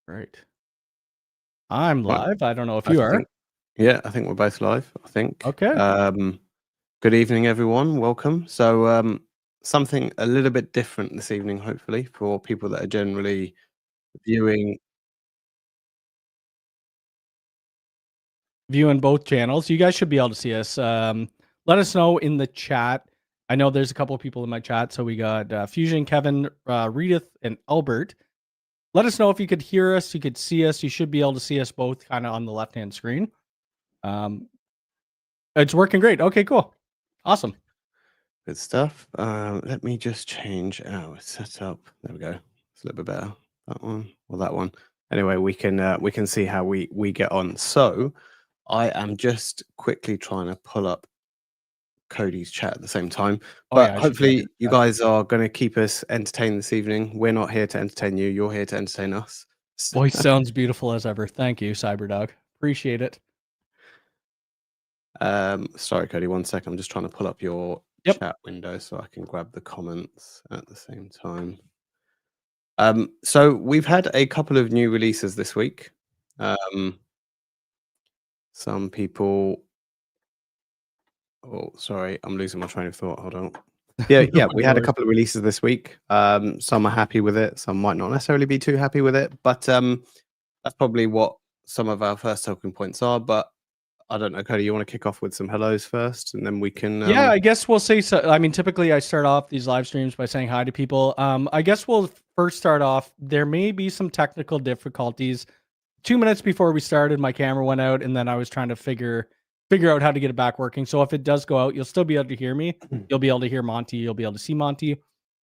Right. I'm Right. live. I don't know if I you are. think, yeah, I think we're both live. I think. Okay. Good evening, everyone. Welcome. So, something a little bit different this evening, hopefully, for people that are generally viewing. Viewing both channels. You guys should be able to see us. Let us know in the chat. I know there's a couple of people in my chat. So we got Fusion, Kevin, Redith, and Albert. Let us know if you could hear us. You could see us. You should be able to see us both kind of on the left-hand screen. It's working great. Okay, cool. Awesome. Good stuff. Let me just change our setup. There we go. It's a little bit better. That one or that one. Anyway, we can see how we get on. So, I am just quickly trying to pull up Cody's chat at the same time. But hopefully you guys are going to keep us entertained this evening. We're not here to entertain you. You're here to entertain us. Voice sounds beautiful as ever. Thank you, Cyberdog. Appreciate it. Sorry, Cody, 1 second. I'm just trying to pull up your chat window so I can grab the comments at the same time. So we've had a couple of new releases this week. Some people... Oh, sorry, I'm losing my train of thought. Hold on. Yeah, we had a couple of releases this week. Some are happy with it. Some might not necessarily be too happy with it. But that's probably what some of our first talking points are. But I don't know, Cody, you want to kick off with some hellos first, and then we can... Yeah, I guess we'll say so. I mean, typically I start off these live streams by saying hi to people. I guess we'll first start off. There may be some technical difficulties. 2 minutes before we started, my camera went out, and then I was trying to figure out how to get it back working. So if it does go out, you'll still be able to hear me. You'll be able to hear Monty. You'll be able to see Monty.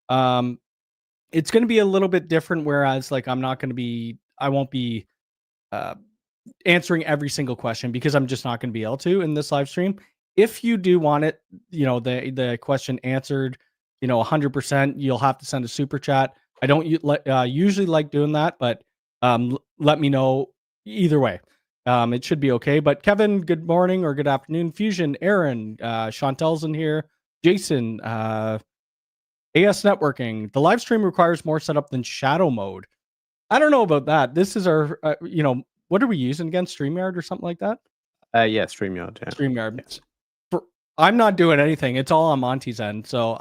It's going to be a little bit different, whereas like I won't be answering every single question because I'm just not going to be able to in this live stream. If you do want it, the question answered, 100%, you'll have to send a super chat. I don't usually like doing that, but let me know either way. It should be okay. But Kevin, good morning or good afternoon. Fusion, Aaron, Chantel's in here. Jason, AS Networking. The live stream requires more setup than shadow mode. I don't know about that. This is our, what are we using again? StreamYard or something like that? Yeah, StreamYard. Yeah. StreamYard. Yeah. I'm not doing anything. It's all on Monty's end. So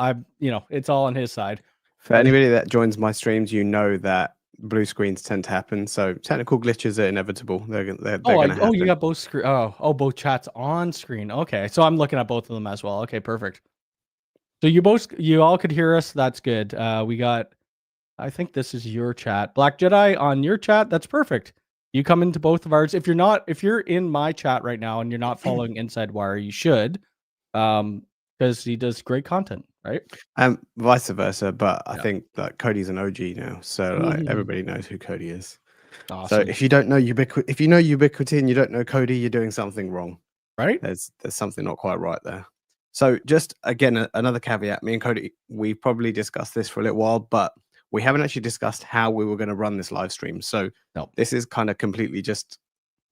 it's all on his side. For anybody that joins my streams, you know that blue screens tend to happen. So technical glitches are inevitable. They're going to happen. Oh, you got both screen. Both chats on screen. Okay. So I'm looking at both of them as well. Okay, perfect. So you all could hear us. That's good. We got, I think this is your chat. Black Jedi on your chat. That's perfect. You come into both of ours. If you're in my chat right now and you're not following Inside Wire, you should, because he does great content, right? Vice versa. But I think that Cody's an OG now, so everybody knows who Cody is. Awesome. So if you don't know if you know Ubiquiti and you don't know Cody, you're doing something wrong. Right? There's something not quite right there. So just again, another caveat. Me and Cody, we probably discussed this for a little while, but we haven't actually discussed how we were going to run this live stream. So this is kind of completely just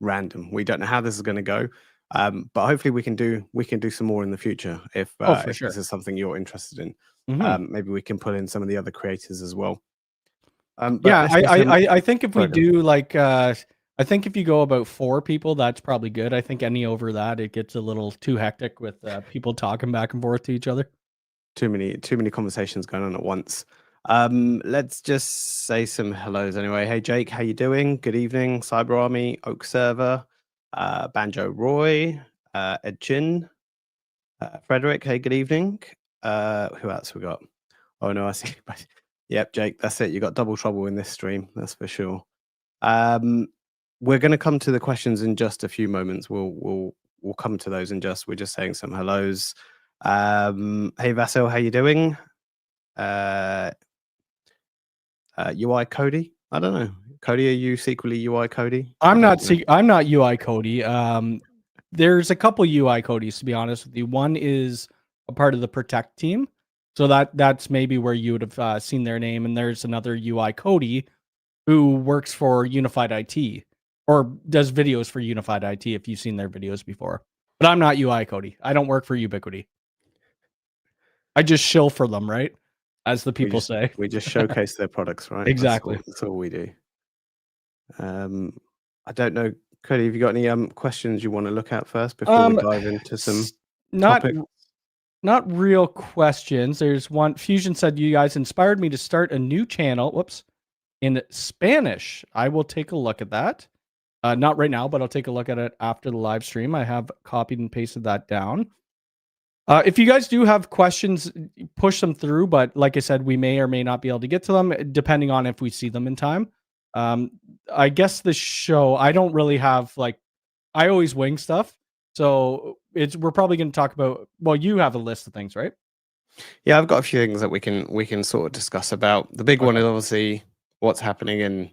random. We don't know how this is going to go. But hopefully we can do some more in the future if this is something you're interested in. Maybe we can pull in some of the other creators as well. I think if we do I think if you go about 4 people, that's probably good. I think any over that, it gets a little too hectic with people talking back and forth to each other. Too many conversations going on at once. Let's just say some hellos anyway. Hey Jake, how you doing? Good evening. Cyber Army, Oak Server, Banjo Roy, Edchin, Frederick, hey, good evening. Who else we got? Oh no, I see. Yep, Jake, that's it. You got double trouble in this stream, that's for sure. We're going to come to the questions in just a few moments. We'll come to those in just. We're just saying some hellos. Hey Vasil, how you doing? UI Cody? I don't know. Cody, are you secretly UI Cody? I'm not UI Cody. There's a couple UI Codys, to be honest with you. One is a part of the Protect team. So that's maybe where you would have seen their name. And there's another UI Cody who works for Unified IT or does videos for Unified IT if you've seen their videos before. But I'm not UI Cody. I don't work for Ubiquiti. I just shill for them, right? As the people say. We just showcase their products, right? Exactly. That's all we do. I don't know, Cody, have you got any questions you want to look at first before we dive into some not topics? not real questions. There's one. Fusion said you guys inspired me to start a new channel. Whoops, in Spanish. I will take a look at that. Not right now, but I'll take a look at it after the live stream. I have copied and pasted that down. If you guys do have questions, push them through. But like I said, we may or may not be able to get to them depending on if we see them in time. I guess the show, I don't really have I always wing stuff. So we're probably going to talk about, well, you have a list of things, right? Yeah, I've got a few things that we can sort of discuss about. The big one is obviously what's happening in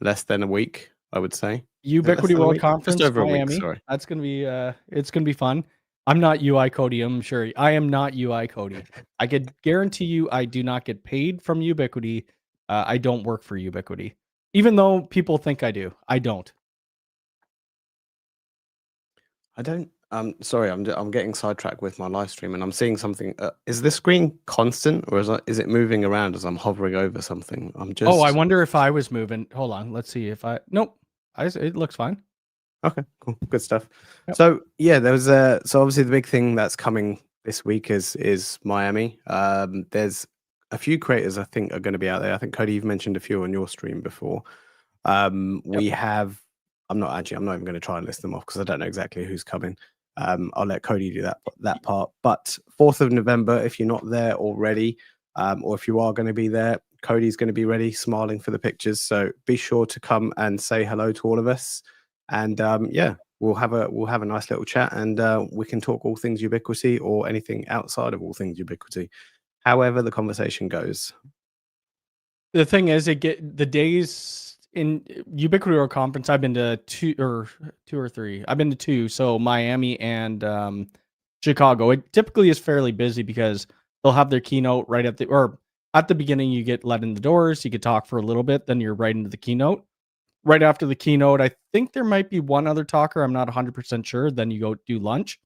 less than a week, I would say. Ubiquiti World Conference, just over Miami. a week, sorry. That's gonna be it's gonna be fun. I'm not UI Cody, I'm sure. I am not UI Cody. I could guarantee you I do not get paid from Ubiquiti. I don't work for Ubiquiti. Even though people think I do. I don't. I don't sorry, I'm getting sidetracked with my live stream and I'm seeing something. Is the screen constant or is it moving around as I'm hovering over something? Oh, I wonder if I was moving. Hold on, let's see if nope. It looks fine. Okay, cool. Good stuff. Yep. So yeah, so obviously the big thing that's coming this week is Miami. There's a few creators I think are going to be out there. I think Cody, you've mentioned a few on your stream before. We have I'm not even going to try and list them off because I don't know exactly who's coming. I'll let Cody do that part. But 4th of November, if you're not there already, or if you are going to be there, Cody's going to be ready, smiling for the pictures. So be sure to come and say hello to all of us. And yeah, we'll have a nice little chat, and we can talk all things Ubiquiti or anything outside of all things Ubiquiti, however the conversation goes. The thing is, the days in Ubiquiti World Conference, I've been to two or three. I've been to two, so Miami and Chicago. It typically is fairly busy because they'll have their keynote right at the beginning. You get let in the doors, you could talk for a little bit, then you're right into the keynote. Right after the keynote, I think there might be one other talker. I'm not 100% sure. Then you go do lunch,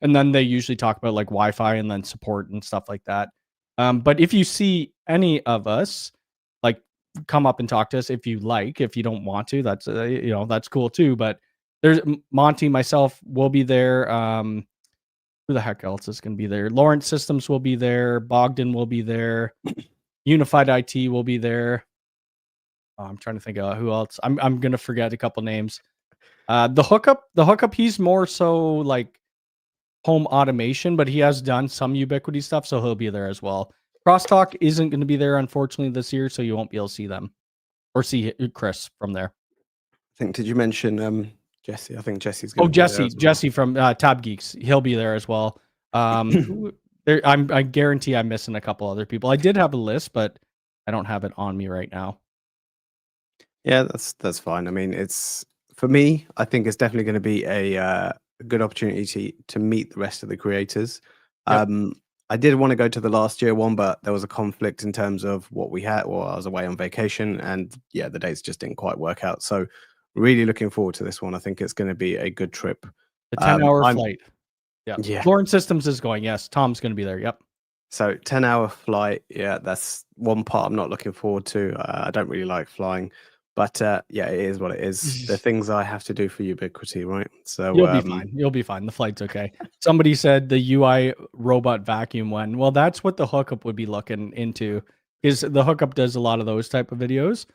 and then they usually talk about like Wi-Fi and then support and stuff like that. But if you see any of us, like, come up and talk to us if you like. If you don't want to, that's that's cool too. But there's Monty, myself will be there. Who the heck else is going to be there? Lawrence Systems will be there. Bogdan will be there. Unified IT will be there. Oh, I'm trying to think of who else. I'm gonna forget a couple names. The hookup. He's more so like home automation, but he has done some Ubiquiti stuff, so he'll be there as well. Crosstalk isn't going to be there unfortunately this year, so you won't be able to see them or see Chris from there. I think did you mention Jesse? I think Jesse's going to be there as well. Jesse from Tab Geeks. He'll be there as well. I guarantee I'm missing a couple other people. I did have a list, but I don't have it on me right now. Yeah, that's fine. I mean, for me, I think it's definitely going to be a good opportunity to meet the rest of the creators. Yep. I did want to go to the last year one, but there was a conflict in terms of what we had, or I was away on vacation, and yeah, the dates just didn't quite work out. So really looking forward to this one. I think it's going to be a good trip. A 10-hour flight. Yeah. Lawrence Systems is going. Yes, Tom's going to be there. Yep. So 10-hour flight. Yeah, that's one part I'm not looking forward to. I don't really like flying. But yeah, it is what it is. The things I have to do for Ubiquiti, right? So you'll be fine. You'll be fine. The flight's okay. Somebody said the UI robot vacuum one. Well, that's what the hookup would be looking into. Is the hookup does a lot of those type of videos.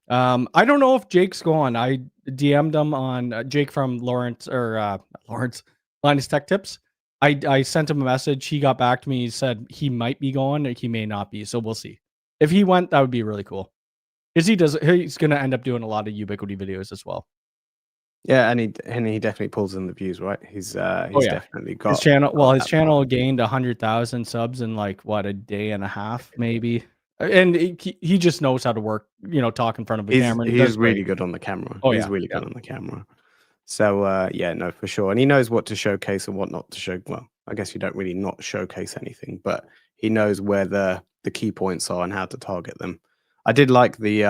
I don't know if Jake's going. I DM'd him on Jake from Lawrence Linus Tech Tips. I sent him a message. He got back to me. He said he might be going, or he may not be. So we'll see. If he went, that would be really cool. Because he's going to end up doing a lot of Ubiquiti videos as well. Yeah, and he definitely pulls in the views, right? He's definitely got his channel. Well, his channel gained 100,000 subs in like a day and a half, maybe. And he just knows how to work, talk in front of a camera. He's really good on the camera. He's really good on the camera. So yeah, no, for sure. And he knows what to showcase and what not to show. Well, I guess you don't really not showcase anything, but he knows where the key points are and how to target them. I did like the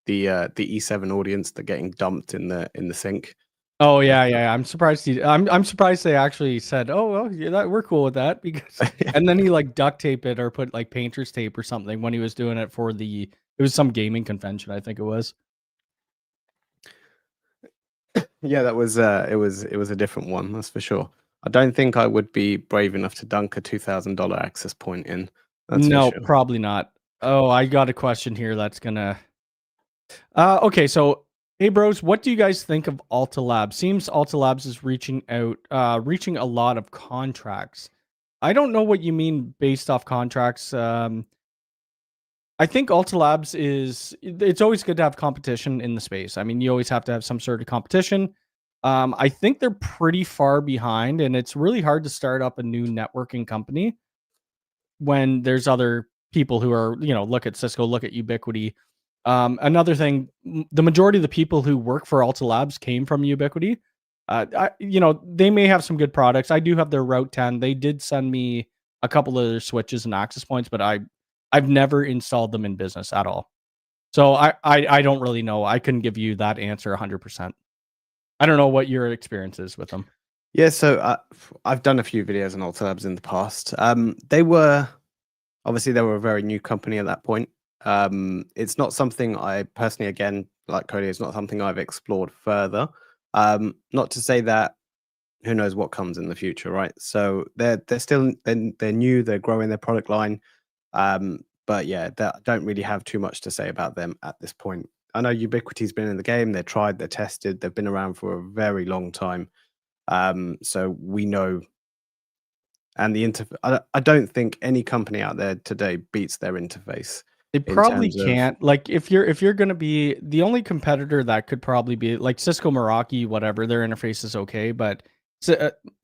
E7 audience that getting dumped in the sink. Oh yeah. I'm surprised I'm surprised they actually said, "Oh well, yeah, we're cool with that." Because and then he like duct tape it or put like painter's tape or something when he was doing it for it was some gaming convention, I think it was. Yeah, that was it was a different one, that's for sure. I don't think I would be brave enough to dunk a $2,000 access point in. That's for No, sure. probably not. Oh, I got a question here that's gonna. Okay, so hey, bros, what do you guys think of Alta Labs? Seems Alta Labs is reaching out, reaching a lot of contracts. I don't know what you mean based off contracts. I think Alta Labs it's always good to have competition in the space. I mean, you always have to have some sort of competition. I think they're pretty far behind, and it's really hard to start up a new networking company when there's other people who are, look at Cisco, look at Ubiquiti. Another thing, the majority of the people who work for Alta Labs came from Ubiquiti. They may have some good products. I do have their Route 10. They did send me a couple of their switches and access points, but I've never installed them in business at all. So I don't really know. I couldn't give you that answer 100%. I don't know what your experience is with them. Yeah, so I've done a few videos on Alta Labs in the past. They were obviously they were a very new company at that point. It's not something I personally, again, like Cody, it's not something I've explored further. Not to say that who knows what comes in the future, right? So they're still they're new, they're growing their product line. But yeah, don't really have too much to say about them at this point. I know Ubiquiti's been in the game, they're tried, they're tested, they've been around for a very long time. So we know, and I don't think any company out there today beats their interface They in probably terms of. can't. Like if you're gonna be the only competitor that could probably be like Cisco Meraki, whatever, their interface is okay, but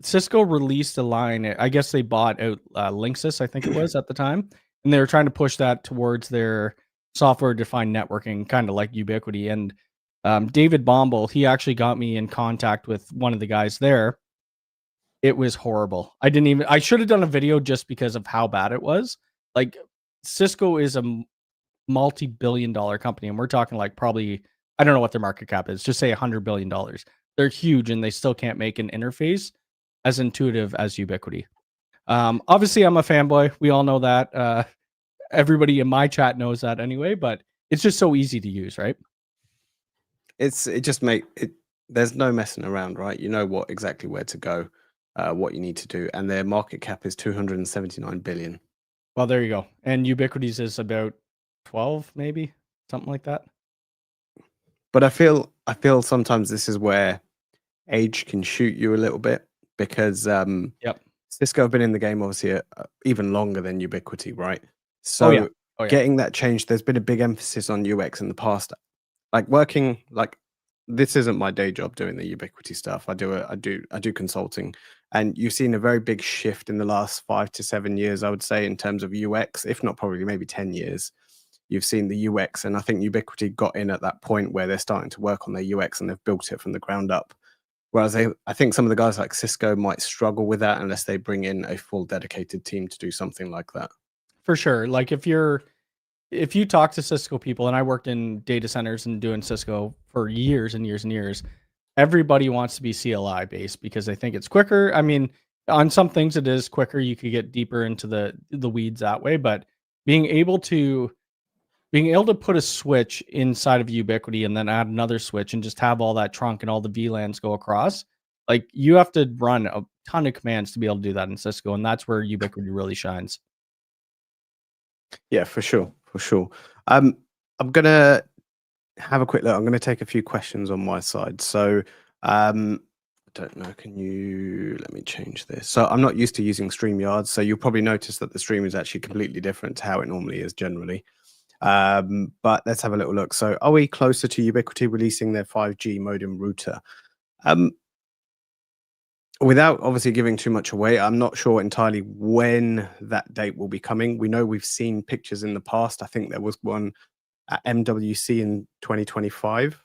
Cisco released a line. I guess they bought out Linksys, I think it was at the time, and they were trying to push that towards their software-defined networking, kind of like Ubiquiti. And David Bombal, he actually got me in contact with one of the guys there. It was horrible. I should have done a video just because of how bad it was. Like Cisco is a multi-billion-dollar company, and we're talking like probably I don't know what their market cap is. Just say $100 billion. They're huge, and they still can't make an interface as intuitive as Ubiquiti. Obviously, I'm a fanboy. We all know that. Everybody in my chat knows that anyway. But it's just so easy to use, right? It just make it. There's no messing around, right? You know what exactly where to go, what you need to do, and their market cap is 279 billion. Well, there you go. And Ubiquiti's is about 12, maybe something like that. But I feel sometimes this is where age can shoot you a little bit because Yep. Cisco have been in the game obviously even longer than Ubiquiti, right? Oh yeah. So Oh yeah. getting that change, there's been a big emphasis on UX in the past. Like working, like this isn't my day job doing the Ubiquiti stuff. I do consulting, and you've seen a very big shift in the last 5 to 7 years, I would say, in terms of UX, if not probably maybe 10 years. You've seen the UX, and I think Ubiquiti got in at that point where they're starting to work on their UX and they've built it from the ground up. Whereas I think some of the guys like Cisco might struggle with that unless they bring in a full dedicated team to do something like that. For sure. Like if you talk to Cisco people, and I worked in data centers and doing Cisco for years and years and years, everybody wants to be CLI based because they think it's quicker. I mean, on some things it is quicker. You could get deeper into the weeds that way, but being able to being able to put a switch inside of Ubiquiti and then add another switch and just have all that trunk and all the VLANs go across, like you have to run a ton of commands to be able to do that in Cisco, and that's where Ubiquiti really shines. Yeah, for sure, for sure. I'm gonna have a quick look. I'm gonna take a few questions on my side. So, I don't know. Can you let me change this? So I'm not used to using StreamYard, so you'll probably notice that the stream is actually completely different to how it normally is generally. But let's have a little look. So are we closer to Ubiquiti releasing their 5G modem router? Without obviously giving too much away, I'm not sure entirely when that date will be coming. We know we've seen pictures in the past. I think there was one at MWC in 2025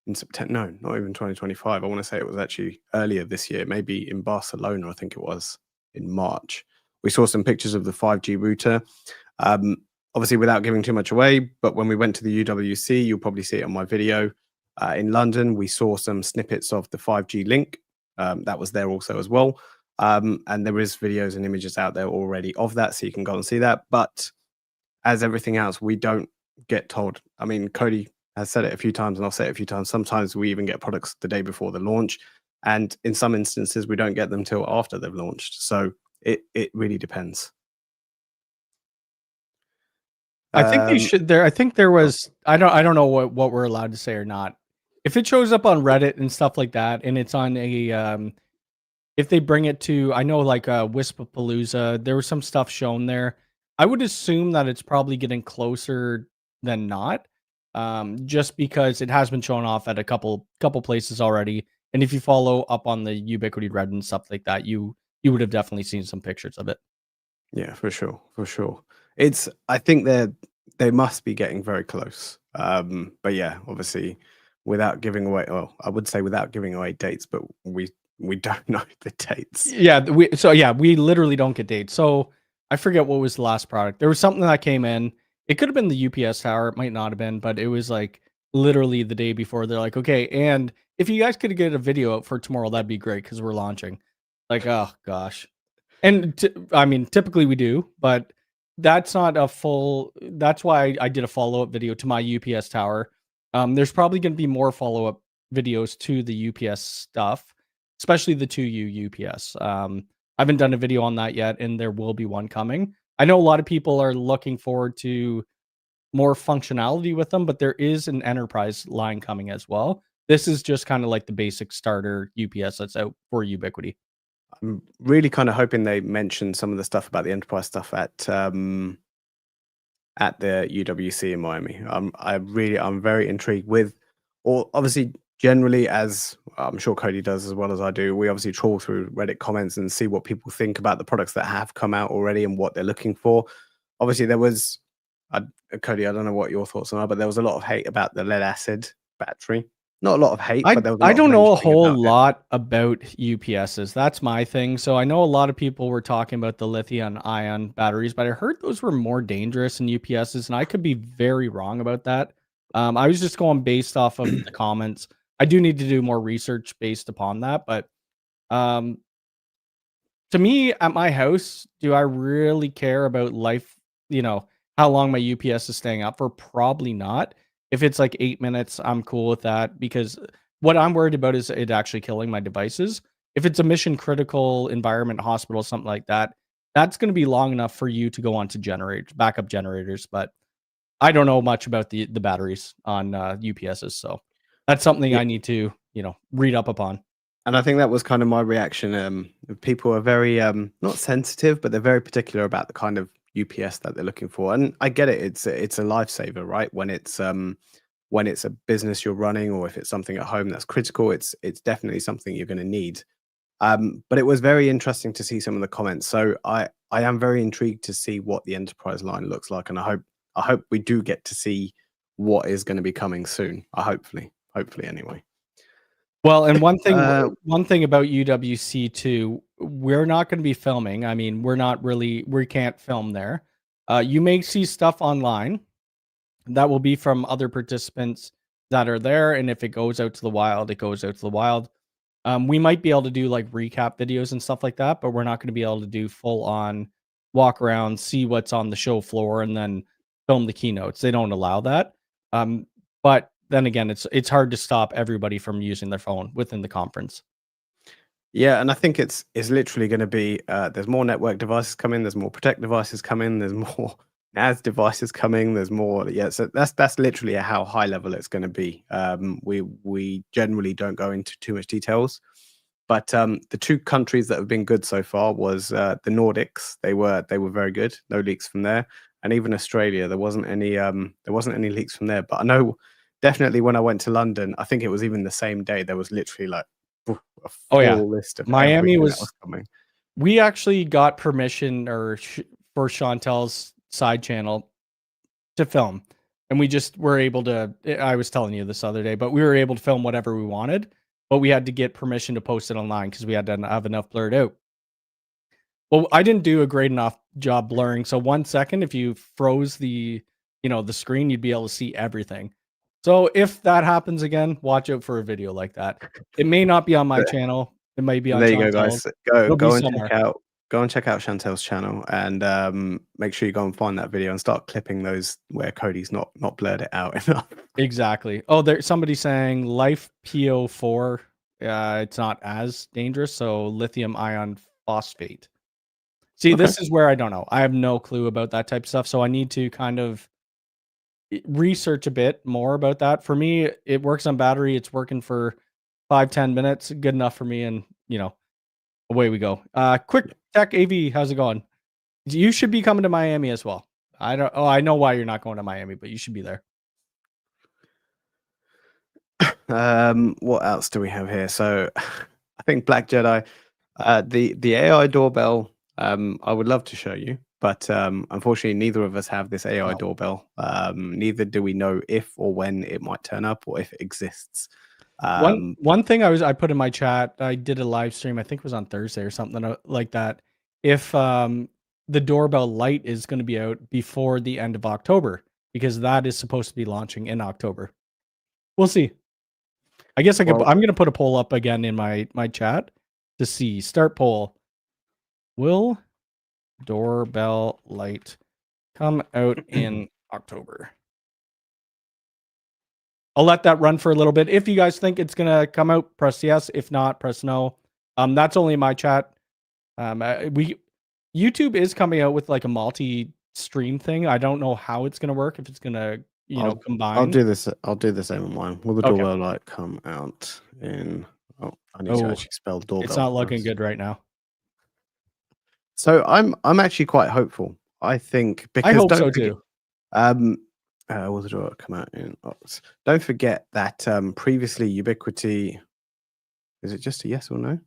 in September. No, not even 2025. I want to say it was actually earlier this year, maybe in Barcelona. I think it was in March. We saw some pictures of the 5G router. Obviously, without giving too much away, but when we went to the UWC, you'll probably see it on my video. In London, we saw some snippets of the 5G link. That was there also as well. And there is videos and images out there already of that, so you can go and see that. But as everything else, we don't get told. I mean, Cody has said it a few times, and I'll say it a few times. Sometimes we even get products the day before the launch, and in some instances we don't get them till after they've launched. So it really depends. I think they Um, should there I think there was I don't know what we're allowed to say or not. If it shows up on Reddit and stuff like that, and it's on a if they bring it to, I know like Wispapalooza, there was some stuff shown there. I would assume that it's probably getting closer than not, just because it has been shown off at a couple places already. And if you follow up on the Ubiquiti Red and stuff like that, you would have definitely seen some pictures of it. yeah, for sure, for sure. I think they must be getting very close. But yeah, obviously, without giving away, well, I would say without giving away dates, but we don't know the dates. Yeah, we literally don't get dates. So I forget what was the last product. There was something that came in. It could have been the UPS tower. It might not have been, but it was like literally the day before. They're like, okay, and if you guys could get a video out for tomorrow, that'd be great because we're launching. Like, oh gosh. And I mean, typically we do, but that's not a full. That's why I did a follow up video to my UPS tower. There's probably going to be more follow up videos to the UPS stuff, especially the 2U UPS. I haven't done a video on that yet, and there will be one coming. I know a lot of people are looking forward to more functionality with them, but there is an enterprise line coming as well. This is just kind of like the basic starter UPS that's out for Ubiquiti. I'm really kind of hoping they mention some of the stuff about the enterprise stuff at the UWC in Miami. I'm very intrigued with, or obviously generally, as I'm sure Cody does as well as I do, we obviously trawl through Reddit comments and see what people think about the products that have come out already and what they're looking for. Obviously, there was, Cody, I don't know what your thoughts are, but there was a lot of hate about the lead acid battery. Not a lot of hate, but there was a lot I of don't know a mentioning whole about it. lot about UPSs. That's my thing. So I know a lot of people were talking about the lithium ion batteries, but I heard those were more dangerous than UPSs, and I could be very wrong about that. I was just going based off of the comments. I do need to do more research based upon that, but um, to me, at my house, do I really care about life? You know, how long my UPS is staying up for? Probably not. If it's like 8 minutes, I'm cool with that because what I'm worried about is it actually killing my devices. If it's a mission critical environment, hospital, something like that, that's going to be long enough for you to go on to generate backup generators. But I don't know much about the batteries on UPSs, so that's something Yeah, I need to read up upon. and I think that was kind of my reaction. People are very not sensitive, but they're very particular about the kind of UPS that they're looking for. And I get it; it's a lifesaver, right? When it's a business you're running, or if it's something at home that's critical, it's definitely something you're going to need. But it was very interesting to see some of the comments. So I am very intrigued to see what the enterprise line looks like, and I hope we do get to see what is going to be coming soon. Hopefully anyway. Well, and Uh, one thing about UWC too, we're not going to be filming. I mean, we can't film there. You may see stuff online that will be from other participants that are there, and if it goes out to the wild, it goes out to the wild. We might be able to do like recap videos and stuff like that, but we're not going to be able to do full on walk around, see what's on the show floor, and then film the keynotes. They don't allow that. But then again, it's hard to stop everybody from using their phone within the conference. yeah, and I think it's literally going to be there's more network devices coming, there's more protect devices coming, there's more NAS devices coming, there's more. Yeah, so that's literally how high level it's going to be. We generally don't go into too much details. But the two countries that have been good so far was the Nordics. They were very good. No leaks from there, and even Australia. There wasn't any leaks from there. But I know definitely when I went to London, I think it was even the same day. There was literally like a Oh yeah, full list of Miami everything that was. was coming. We actually got permission for Chantel's side channel to film, and we just were able to. I was telling you this other day, but we were able to film whatever we wanted, but we had to get permission to post it online because we had to have enough blurred out. Well, I didn't do a great enough job blurring. So 1 second, if you froze the screen, you'd be able to see everything. So if that happens again, watch out for a video like that. It may not be on my But channel. It might be on there you go, Chantel's. guys. Go It'll be go and somewhere. check out. go and check out Chantel's channel and make sure you go and find that video and start clipping those where Cody's not blurred it out enough. Exactly. Oh, there's somebody saying Life PO4. It's not as dangerous. So lithium ion phosphate. See, Okay. this is where I don't know. I have no clue about that type of stuff. So I need to kind of research a bit more about that. For me, it works on battery. It's working for 5-10 minutes. Good enough for me. And, away we go. Quick Tech AV, how's it going? You should be coming to Miami as well. I know why you're not going to Miami, but you should be there. What else do we have here? So I think Black Jedi, the AI doorbell, I would love to show you, but unfortunately neither of us have this AI No. doorbell. Neither do we know if or when it might turn up or if it exists. One thing I put in my chat, I did a live stream, I think it was on Thursday or something like that. If the doorbell light is going to be out before the end of October, because that is supposed to be launching in October. We'll see. I guess I'm going to put a poll up again in my chat to see. Start poll. Will doorbell light come out in October? I'll let that run for a little bit. If you guys think it's going to come out, press yes. If not, press no. That's only my chat. YouTube is coming out with like a multi-stream thing. I don't know how it's going to work, if it's going to, combine. I'll do this. I'll do the same on mine. Will the doorbell light come out in? Oh, I need to actually spell doorbell. It's not looking good right now. So I'm actually quite hopeful. I think because I hope so too. Will the door come out in Ox? Don't forget that previously Ubiquiti. Is it just a yes or no?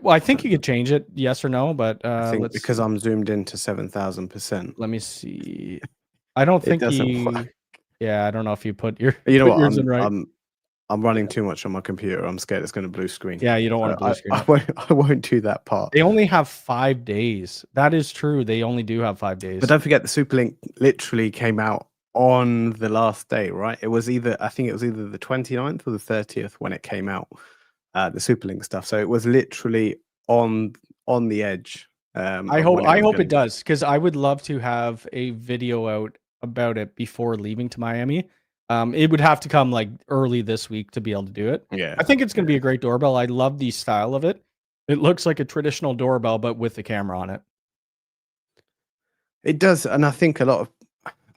I think you could change it yes or no, but I think because I'm zoomed into 7,000%. Let me see. I don't think you. Yeah, I don't know if you put your. You know yours what? in right. I'm running too much on my computer. I'm scared it's going to blue screen. Yeah, you don't want to blue screen. I won't do that part. They only have 5 days. That is true. They only do have 5 days. But don't forget, the Superlink literally came out on the last day, right? I think it was either the 29th or the 30th when it came out, the Superlink stuff. So it was literally on the edge. I hope it does, because I would love to have a video out about it before leaving to Miami. It would have to come like early this week to be able to do it. Yeah, I think it's going to be a great doorbell. I love the style of it. It looks like a traditional doorbell, but with the camera on it. It does, and I think I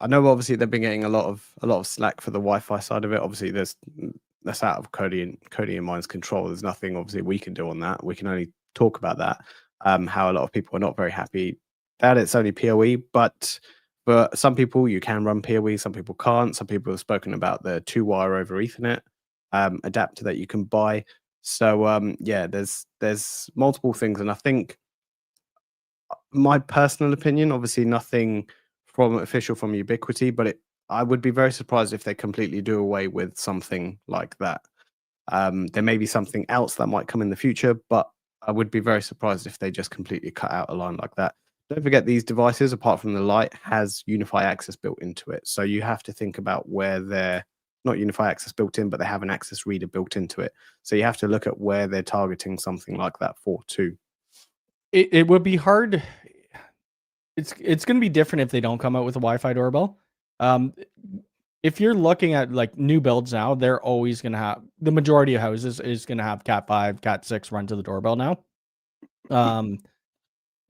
know obviously they've been getting a lot of slack for the Wi-Fi side of it. Obviously, that's out of Cody and mine's control. There's nothing obviously we can do on that. We can only talk about that. How a lot of people are not very happy that it's only PoE, but for some people you can run PoE, some people can't. Some people have spoken about the 2-wire over Ethernet adapter that you can buy. So yeah, there's multiple things, and I think my personal opinion, obviously nothing official from Ubiquiti, but I would be very surprised if they completely do away with something like that. There may be something else that might come in the future, but I would be very surprised if they just completely cut out a line like that. Don't forget, these devices, apart from the light, has UniFi access built into it. So you have to think about where they're not UniFi access built in, but they have an access reader built into it. So you have to look at where they're targeting something like that for too. It would be hard. It's going to be different if they don't come out with a Wi-Fi doorbell. If you're looking at like new builds now, they're always going to have, the majority of houses is going to have Cat 5, Cat 6 run to the doorbell now.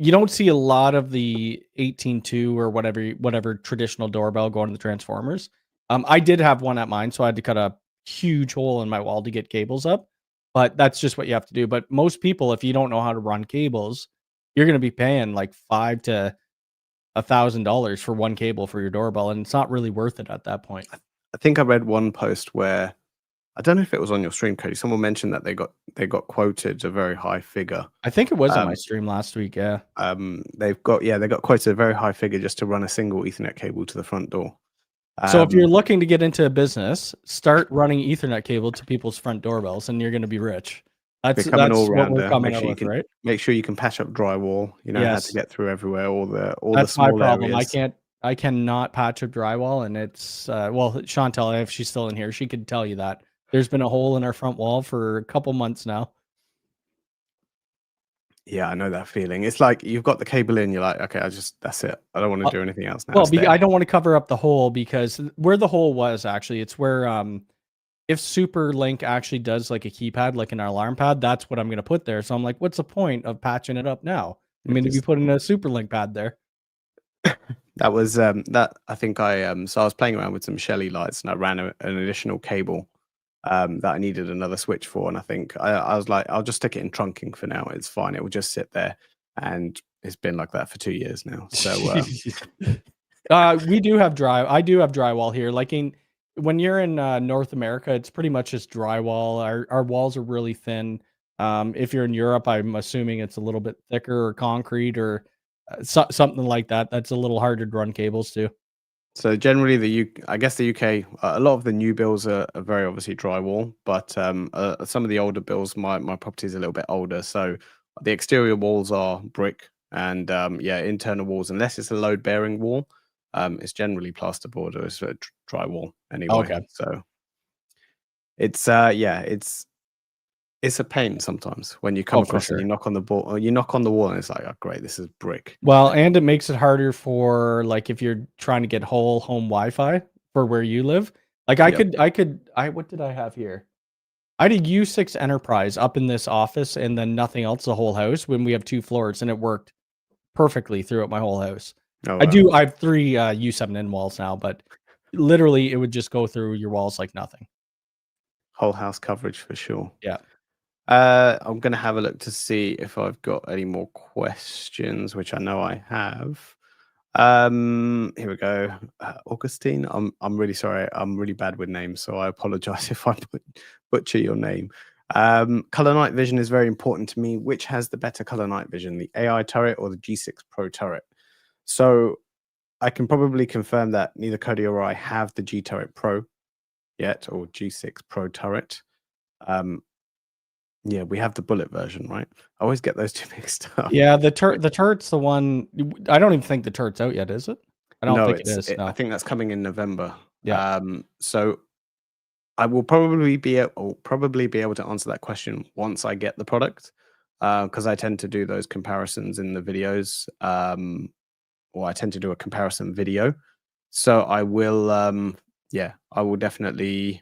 You don't see a lot of the 18.2 or whatever traditional doorbell going to the transformers. I did have one at mine, so I had to cut a huge hole in my wall to get cables up. But that's just what you have to do. But most people, if you don't know how to run cables, you're going to be paying like $500 to $1,000 for one cable for your doorbell, and it's not really worth it at that point. I think I read one post where, I don't know if it was on your stream, Cody. Someone mentioned that they got quoted a very high figure. I think it was on my stream last week. Yeah. They got quoted a very high figure just to run a single Ethernet cable to the front door. So if you're looking to get into a business, start running Ethernet cable to people's front doorbells, and you're going to be rich. That's all what we're coming up with, right? Make sure you can patch up drywall. You know how to get through everywhere. All the That's small my problem. areas. I cannot patch up drywall, and it's well, Chantel, if she's still in here, she could tell you that there's been a hole in our front wall for a couple months now. Yeah, I know that feeling. It's like you've got the cable in, you're like, okay, that's it. I don't want to do anything else now. Well, It's there. I don't want to cover up the hole because where the hole was actually, it's where if SuperLink actually does like a keypad, like an alarm pad, that's what I'm gonna put there. So I'm like, what's the point of patching it up now? I mean, to be putting a SuperLink pad there. That was that I think so I was playing around with some Shelly lights and I ran an additional cable that I needed another switch for, and I think I was like, I'll just stick it in trunking for now. It's fine. It will just sit there, and it's been like that for 2 years now. So We do have I do have drywall here. Like when you're in North America, it's pretty much just drywall. Our walls are really thin. If you're in Europe, I'm assuming it's a little bit thicker or concrete or something like that. That's a little harder to run cables to. So generally, I guess the UK, a lot of the new builds are very obviously drywall, but some of the older builds, my property is a little bit older, so the exterior walls are brick, and yeah, internal walls, unless it's a load-bearing wall, it's generally plasterboard or it's drywall anyway. Okay. So it's yeah, it's a pain sometimes when you come across and you knock on the wall, or you knock on the wall, and it's like, oh great, this is brick. Well, and it makes it harder for like if you're trying to get whole home Wi-Fi for where you live. Like what did I have here? I had a U6 Enterprise up in this office and then nothing else the whole house when we have 2 floors, and it worked perfectly throughout my whole house. Oh, wow. I have 3 U7N walls now, but literally it would just go through your walls like nothing. Whole house coverage for sure. Yeah. I'm gonna have a look to see if I've got any more questions, which I know I have. Here we go. Augustine, I'm really sorry. I'm really bad with names, so I apologize if I butcher your name. Color night vision is very important to me. Which has the better color night vision, the AI turret or the G6 Pro turret? So I can probably confirm that neither Cody or I have the G Turret Pro yet, or G6 Pro turret. Yeah, we have the bullet version, right? I always get those two mixed up. Yeah, the turret's the one. I don't even think the turret's out yet, is it? I don't think it is. No. I think that's coming in November. Yeah. So I will probably be able to answer that question once I get the product, because I tend to do those comparisons in the videos, or I tend to do a comparison video. So I will, yeah, I will definitely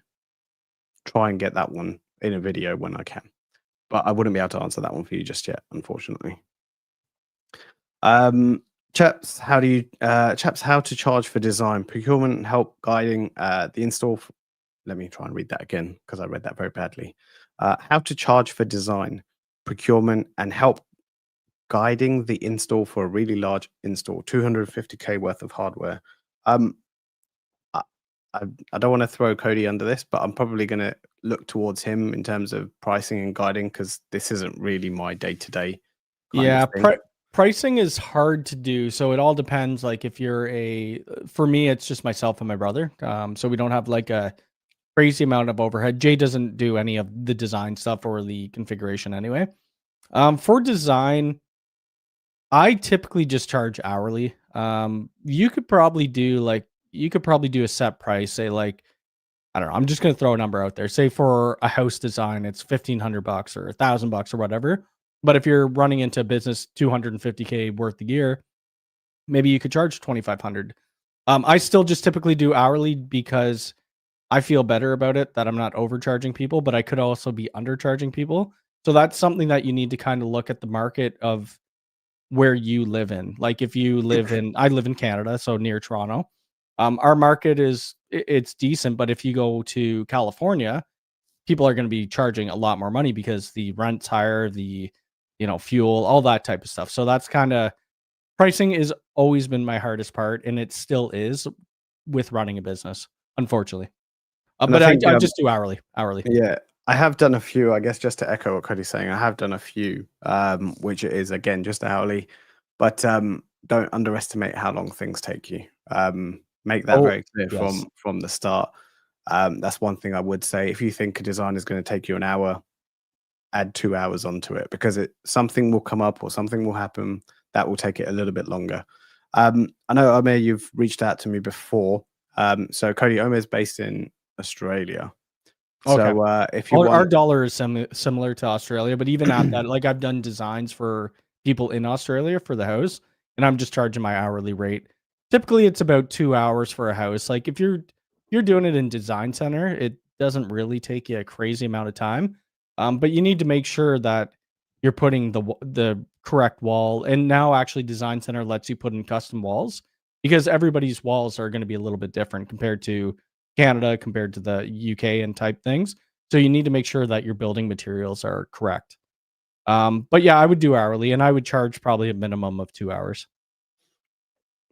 try and get that one in a video when I can. But I wouldn't be able to answer that one for you just yet, unfortunately. Chaps, how to charge for design, procurement, and help guiding the install. Let me try and read that again because I read that very badly. How to charge for design, procurement, and help guiding the install for a really large install, 250K worth of hardware. I don't want to throw Cody under this, but I'm probably going to look towards him in terms of pricing and guiding, because this isn't really my day-to-day kind of thing. Pricing is hard to do, so it all depends. Like if you're for me, it's just myself and my brother, so we don't have like a crazy amount of overhead. Jay doesn't do any of the design stuff or the configuration anyway. For design, I typically just charge hourly. You could probably do a set price, say like, I don't know, I'm just going to throw a number out there. Say for a house design, it's $1,500 or $1,000 or whatever. But if you're running into business 250K worth a year, maybe you could charge 2,500. I still just typically do hourly because I feel better about it, that I'm not overcharging people, but I could also be undercharging people. So that's something that you need to kind of look at the market of where you live in. Like if you live I live in Canada, so near Toronto. Our market it's decent, but if you go to California, people are going to be charging a lot more money because the rent's higher, the fuel, all that type of stuff. So that's kind of pricing is always been my hardest part, and it still is with running a business, unfortunately. But I just do hourly. Yeah, I have done a few, I guess, just to echo what Cody's saying. I have done a few, which is again just hourly, but don't underestimate how long things take you. Make that very clear from the start. That's one thing I would say. If you think a design is going to take you an hour, add 2 hours onto it, because something will come up or something will happen that will take it a little bit longer. I know, Omer, you've reached out to me before. So Cody, Omer is based in Australia. Okay. So if you Our want, dollar is similar to Australia, but even at that, like I've done designs for people in Australia for the house, and I'm just charging my hourly rate. Typically, it's about 2 hours for a house. Like if you're doing it in design center, it doesn't really take you a crazy amount of time. But you need to make sure that you're putting the correct wall. And now, actually, design center lets you put in custom walls because everybody's walls are going to be a little bit different compared to Canada, compared to the UK and type things. So you need to make sure that your building materials are correct. But yeah, I would do hourly, and I would charge probably a minimum of 2 hours.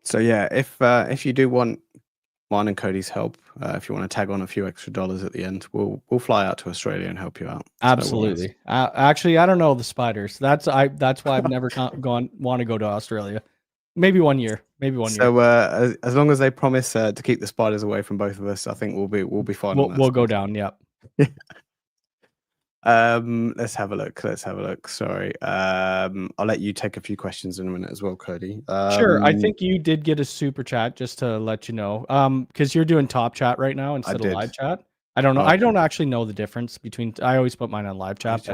so yeah, if you do want mine and Cody's help, if you want to tag on a few extra dollars at the end, we'll fly out to Australia and help you out. Absolutely. Actually, I don't know the spiders. That's why I've never gone want to go to Australia. Maybe 1 year. Maybe 1 year. So as long as they promise to keep the spiders away from both of us, I think we'll be fine on that. We'll go down. Yep. Let's have a look. Sorry. I'll let you take a few questions in a minute as well, Cody. Sure. I think you did get a super chat, just to let you know. Because you're doing top chat right now instead of live chat. I don't know. Oh, I okay. don't actually know the difference between. I always put mine on live chat.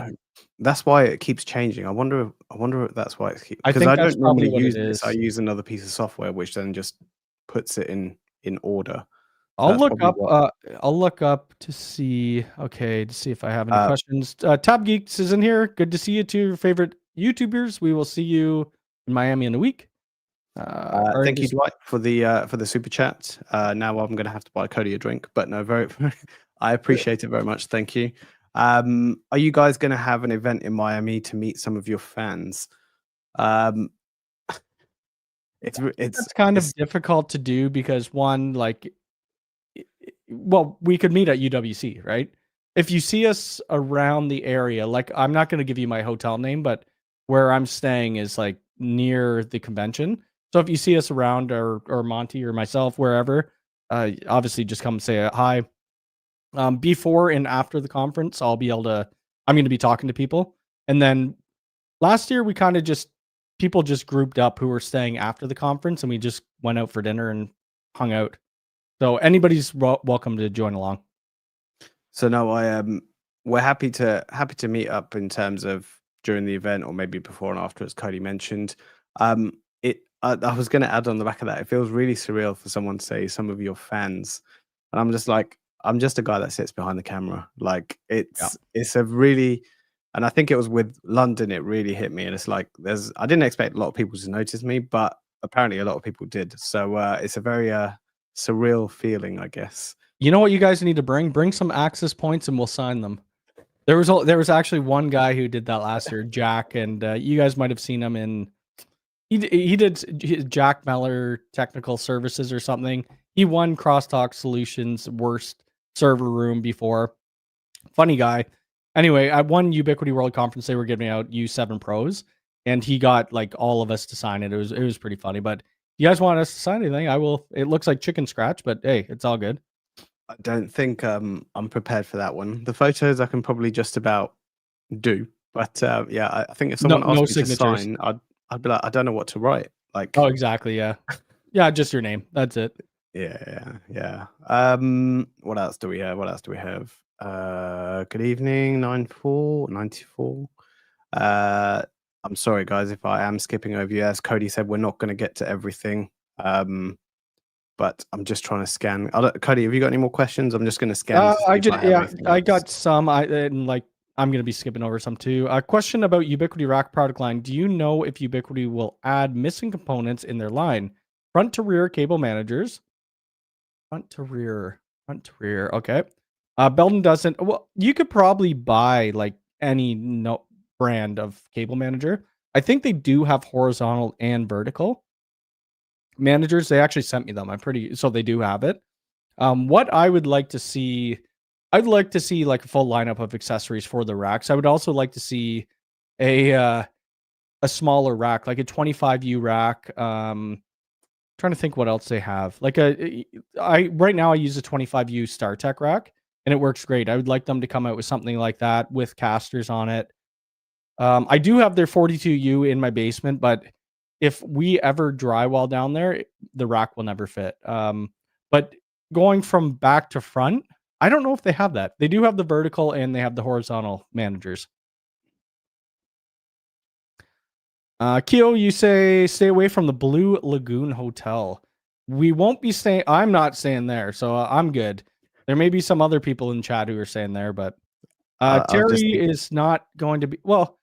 That's why it keeps changing. I wonder if that's why it keeps, I because think I that's don't normally probably what use it this. I is. use another piece of software which then just puts it in order. I'll That's look probably up. what. I'll look up to see. Okay, to see if I have any questions. Tab Geeks is in here. Good to see you, two favorite YouTubers. We will see you in Miami in a week. Thank you, Dwight, for the super chat. Now I'm going to have to buy Cody a drink, but no, I appreciate it very much. Thank you. Are you guys going to have an event in Miami to meet some of your fans? It's kind of difficult to do because one, like, well, we could meet at UWC, right? If you see us around the area, like, I'm not going to give you my hotel name, but where I'm staying is like near the convention. So if you see us around, or Monty or myself, wherever, obviously just come say hi. Before and after the conference, I'm going to be talking to people. And then last year, we kind of people just grouped up who were staying after the conference, and we just went out for dinner and hung out. So anybody's welcome to join along. So no, we're happy to meet up in terms of during the event, or maybe before and after, as Cody mentioned. I was going to add on the back of that, it feels really surreal for someone to say some of your fans, and I'm just like, I'm just a guy that sits behind the camera. Like it's a really, and I think it was with London, it really hit me, and it's like I didn't expect a lot of people to notice me, but apparently a lot of people did. So it's a very surreal feeling, I guess. You know what you guys need to bring some access points, and we'll sign them. There was actually one guy who did that last year, Jack, and you guys might have seen him in. He did Jack Meller Technical Services or something. He won Crosstalk Solutions worst server room before. Funny guy. Anyway, at one Ubiquiti World Conference, they were giving out U7 Pros, and he got like all of us to sign it. It was pretty funny. But you guys want us to sign anything? I will. It looks like chicken scratch, but hey, it's all good. I don't think I'm prepared for that one. The photos I can probably just about do, but yeah, I think if someone asked me to sign, I'd be like, I don't know what to write. Like, oh, exactly, yeah, yeah, just your name. That's it. Yeah. What else do we have? Good evening, 94. I'm sorry, guys, if I am skipping over you. As Cody said, we're not going to get to everything. But I'm just trying to scan. Cody, have you got any more questions? I'm just going to scan. I got some. I'm going to be skipping over some too. A question about Ubiquiti rack product line. Do you know if Ubiquiti will add missing components in their line? Front to rear cable managers. Front to rear. Okay. Belden doesn't. Well, you could probably buy like any brand of cable manager. I think they do have horizontal and vertical managers. They actually sent me them. So they do have it. What I would like to see, I'd like to see like a full lineup of accessories for the racks. I would also like to see a smaller rack, like a 25U rack. Trying to think what else they have. Like right now I use a 25U StarTech rack, and it works great. I would like them to come out with something like that with casters on it. I do have their 42U in my basement, but if we ever drywall down there, the rack will never fit. But going from back to front, I don't know if they have that. They do have the vertical and they have the horizontal managers. Keo, you say stay away from the Blue Lagoon Hotel. We won't be staying. I'm not staying there, so I'm good. There may be some other people in chat who are staying there, but I'll just Terry is not going to be. Well,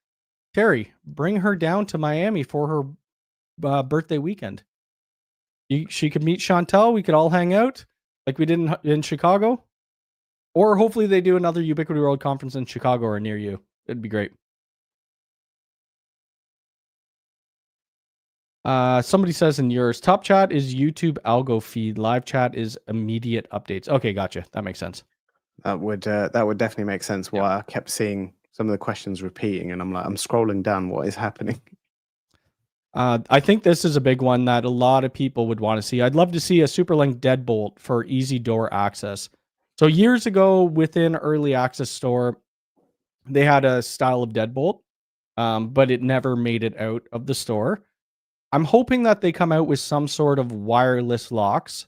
Terry, bring her down to Miami for her birthday weekend. She could meet Chantel. We could all hang out like we did in Chicago. Or hopefully they do another Ubiquiti World Conference in Chicago or near you. It'd be great. Somebody says in yours, top chat is YouTube algo feed. Live chat is immediate updates. Okay, gotcha. That makes sense. That would definitely make sense. Why I kept seeing some of the questions repeating, and I'm like, I'm scrolling down. What is happening? I think this is a big one that a lot of people would want to see. I'd love to see a Superlink deadbolt for easy door access. So years ago, within early access store, they had a style of deadbolt, but it never made it out of the store. I'm hoping that they come out with some sort of wireless locks,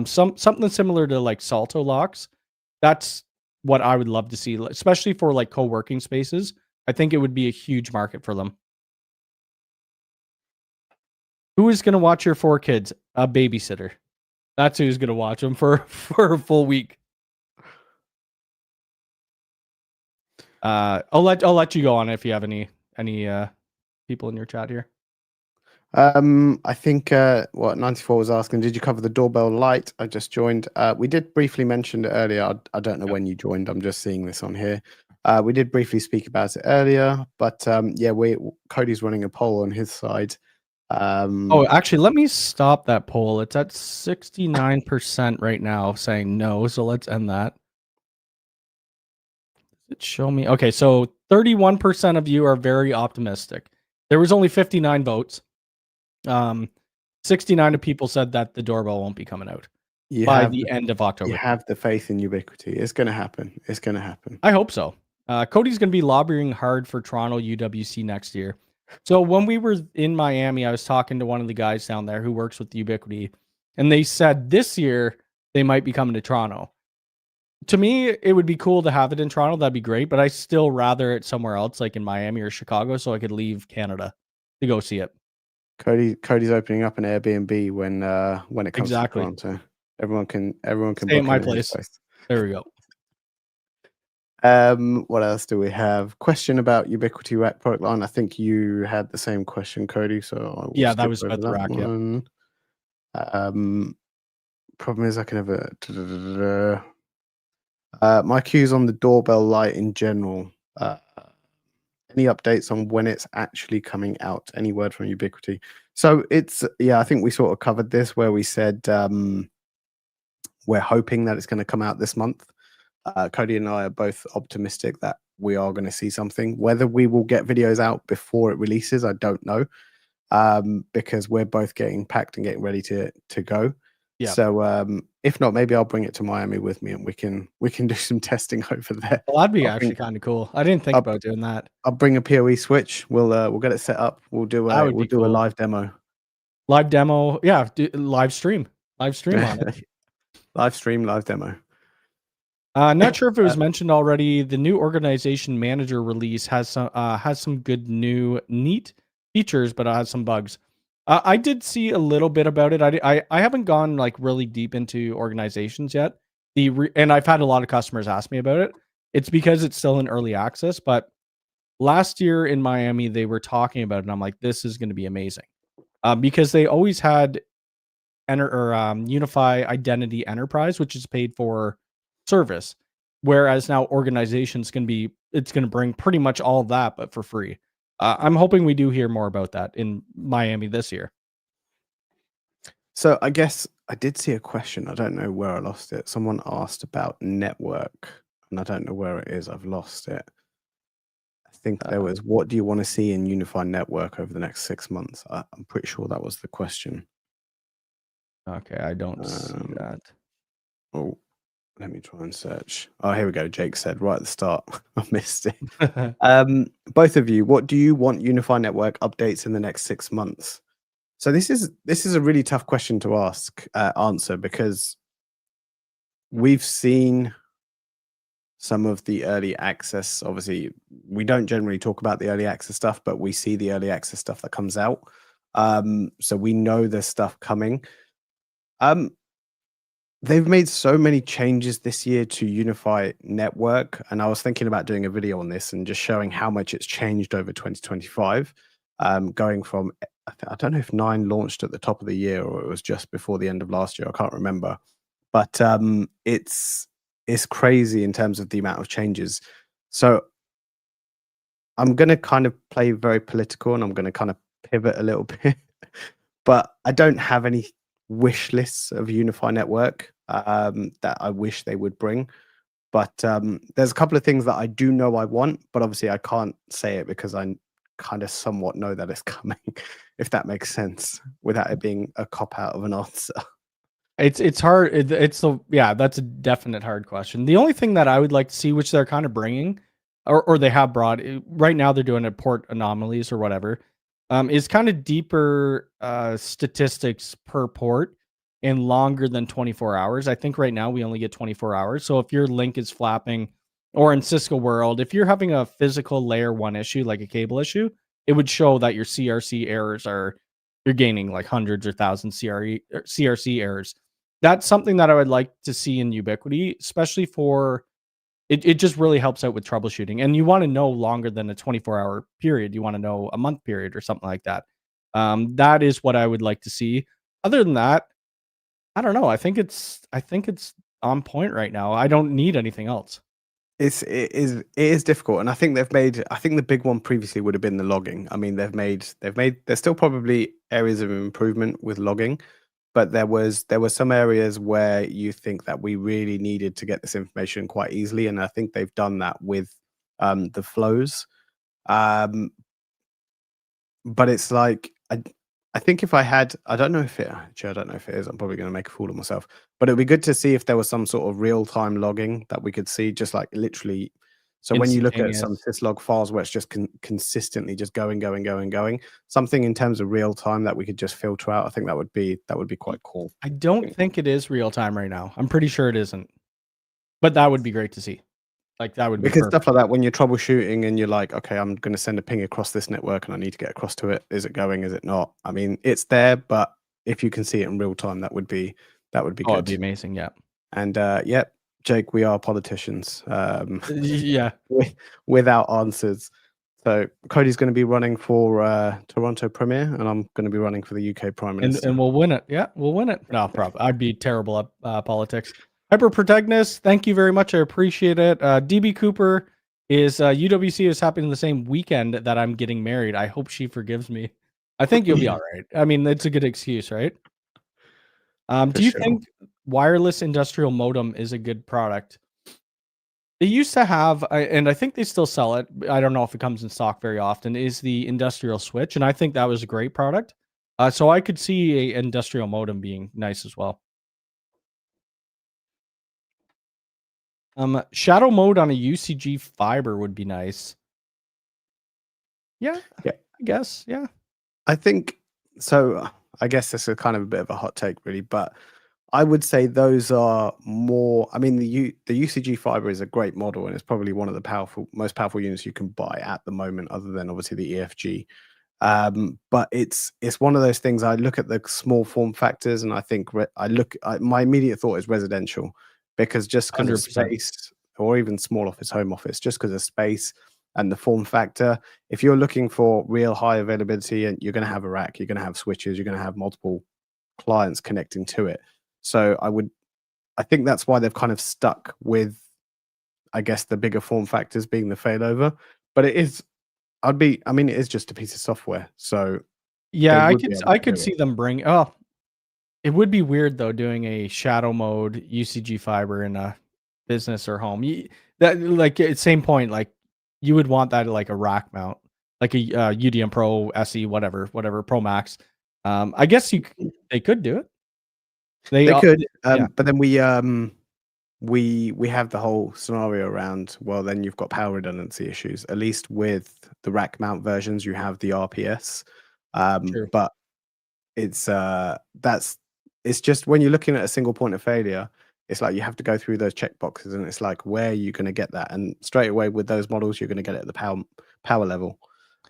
something similar to like Salto locks. That's what I would love to see, especially for like co-working spaces. I think it would be a huge market for them. Who is going to watch your 4 kids? A babysitter. That's who's going to watch them for a full week. I'll let you go on if you have any people in your chat here. I think what 94 was asking, did you cover the doorbell light? I just joined. We did briefly mention it earlier. I don't know when you joined. I'm just seeing this on here. We did briefly speak about it earlier, but yeah, Cody's running a poll on his side. Oh, actually, let me stop that poll. It's at 69% right now saying no, so let's end that. It show me. Okay, so 31% of you are very optimistic. There was only 59 votes. 69 of people said that the doorbell won't be coming out by the end of October. You have the faith in Ubiquiti. It's going to happen. It's going to happen. I hope so. Cody's going to be lobbying hard for Toronto UWC next year. So when we were in Miami, I was talking to one of the guys down there who works with Ubiquiti, and they said this year they might be coming to Toronto. To me, it would be cool to have it in Toronto. That'd be great, but I still rather it somewhere else, like in Miami or Chicago, so I could leave Canada to go see it. Cody's opening up an Airbnb when it comes to Toronto. Everyone can stay at my place. There we go. What else do we have? Question about Ubiquiti rack product line. I think you had the same question, Cody. So yeah, that was about the rack. One. Yeah. Problem is I can have my queues on the doorbell light in general. Any updates on when it's actually coming out? Any word from Ubiquiti? So it's I think we sort of covered this where we said we're hoping that it's going to come out this month. Cody and I are both optimistic that we are going to see something. Whether we will get videos out before it releases, I don't know, because we're both getting packed and getting ready to go. Yeah. So if not, maybe I'll bring it to Miami with me and we can do some testing over there. Well, that'd be actually kind of cool. I didn't think about doing that. I'll bring a PoE switch. We'll get it set up. We'll do a live demo. Live demo, yeah. Live stream on it. Live stream, live demo. Not sure if it was mentioned already. The new organization manager release has some good new neat features, but it has some bugs. I did see a little bit about it. I haven't gone like really deep into organizations yet. And I've had a lot of customers ask me about it. It's because it's still in early access, but last year in Miami they were talking about it, and I'm like, this is going to be amazing, because they always had UniFi Identity Enterprise, which is paid for service, whereas now organizations it's going to bring pretty much all of that, but for free. I'm hoping we do hear more about that in Miami this year. So I guess I did see a question. I don't know where I lost it. Someone asked about network, and I don't know where it is. I've lost it. I think there was, what do you want to see in UniFi network over the next 6 months? I'm pretty sure that was the question. Okay, I don't see that. Oh, let me try and search. Oh, here we go. Jake said right at the start. I missed it. Both of you, what do you want UniFi network updates in the next 6 months? So this is a really tough question to answer, because we've seen some of the early access. Obviously, we don't generally talk about the early access stuff, but we see the early access stuff that comes out. So we know there's stuff coming. They've made so many changes this year to UniFi Network, and I was thinking about doing a video on this and just showing how much it's changed over 2025. Going from, I don't know if 9 launched at the top of the year or it was just before the end of last year. I can't remember, but it's crazy in terms of the amount of changes. So I'm going to kind of play very political, and I'm going to kind of pivot a little bit, but I don't have any wish lists of UniFi Network that I wish they would bring. But there's a couple of things that I do know I want, but obviously I can't say it because I kind of somewhat know that it's coming, if that makes sense, without it being a cop out of an answer. It's hard. Yeah, that's a definite hard question. The only thing that I would like to see, which they're kind of bringing, or they have brought right now, they're doing a port anomalies or whatever, is kind of deeper statistics per port and longer than 24 hours. I think right now we only get 24 hours. So if your link is flapping, or in Cisco world, if you're having a physical layer 1 issue, like a cable issue, it would show that your CRC errors you're gaining like hundreds or thousands CRC errors. That's something that I would like to see in Ubiquiti, especially for it just really helps out with troubleshooting. And you want to know longer than a 24-hour period. You want to know a month period or something like that. That is what I would like to see. Other than that, I don't know. I think it's on point right now. I don't need anything else. It is difficult, and I think the big one previously would have been the logging. I mean, there's still probably areas of improvement with logging, but there was some areas where you think that we really needed to get this information quite easily, and I think they've done that with the flows. But it's like I think if I had, I don't know if it actually, I don't know if it is. I'm probably going to make a fool of myself. But it'd be good to see if there was some sort of real time logging that we could see, just like literally. So when you look at some Instantaneous. syslog files where it's just consistently just going, something in terms of real time that we could just filter out, I think that would be quite cool. I don't think it is real time right now. I'm pretty sure it isn't. But that would be great to see. Like that would be Because perfect. stuff like that, when you're troubleshooting and you're like, okay, I'm going to send a ping across this network and I need to get across to it. Is it going? Is it not? I mean, it's there, but if you can see it in real time, that would be Oh, it'd be good. amazing. Yeah. And yep, Jake, we are politicians Yeah. without answers. So Cody's going to be running for Toronto Premier, and I'm going to be running for the UK Prime Minister. And we'll win it. Yeah, we'll win it. No, probably. I'd be terrible at politics. Hyper Protagonist, thank you very much. I appreciate it. DB Cooper is UWC is happening the same weekend that I'm getting married. I hope she forgives me. I think you'll be all right. I mean, it's a good excuse, right? Do you think wireless industrial modem is a good product? They used to have, and I think they still sell it. I don't know if it comes in stock very often. Is the industrial switch, and I think that was a great product. So I could see a industrial modem being nice as well. Shadow mode on a UCG fiber would be nice. Yeah, I guess. Yeah, I think so. I guess this is kind of a bit of a hot take, really, but I would say those are more. I mean, the UCG fiber is a great model, and it's probably one of the most powerful units you can buy at the moment, other than obviously the EFG. But it's one of those things. I look at the small form factors, and I think my immediate thought is residential, because just because of 100%. space, or even small office, home office, just because of space and the form factor. If you're looking for real high availability, and you're going to have a rack, you're going to have switches, you're going to have multiple clients connecting to it. So I think that's why they've kind of stuck with, I guess, the bigger form factors being the failover. But it is, I mean, it is just a piece of software. So yeah, I do could see them bring. Oh, it would be weird though doing a shadow mode UCG fiber in a business or home. That like same point. Like you would want that like a rack mount, like a UDM Pro SE, whatever Pro Max. I guess they could do it. They could, yeah. but then we have the whole scenario around, well, then you've got power redundancy issues. At least with the rack mount versions, you have the RPS. True. But it's just when you're looking at a single point of failure, it's like you have to go through those checkboxes, and it's like, where are you going to get that? And straight away with those models, you're going to get it at the power level.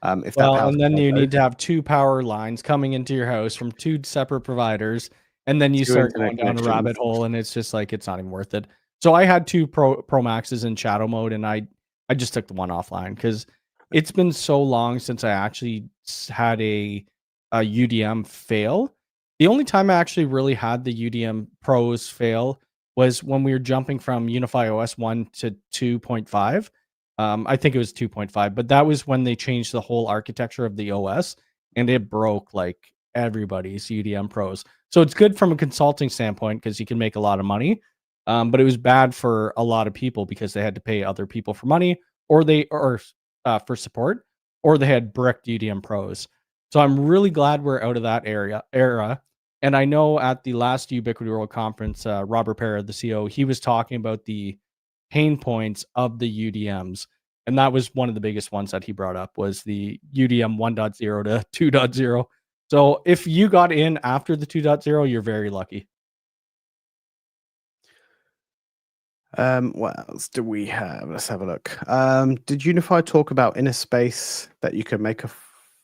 If that Well, power and then supply you goes, need to have 2 power lines coming into your house from 2 separate providers, and then you 2 start internet going down a connections. rabbit hole, and it's just like, it's not even worth it. So I had 2 Pro Maxes in shadow mode, and I just took the one offline because it's been so long since I actually had a UDM fail. The only time I actually really had the UDM Pros fail was when we were jumping from UniFi OS 1 to 2.5. I think it was 2.5, but that was when they changed the whole architecture of the OS, and it broke like everybody's UDM Pros. So it's good from a consulting standpoint because you can make a lot of money. But it was bad for a lot of people because they had to pay other people for money, or for support, or they had bricked UDM Pros. So I'm really glad we're out of that era. And I know at the last Ubiquiti World Conference, Robert Pera, the CEO, he was talking about the pain points of the UDMs. And that was one of the biggest ones that he brought up was the UDM 1.0 to 2.0. So if you got in after the 2.0, you're very lucky. What else do we have? Let's have a look. Did UniFi talk about inner space that you can make a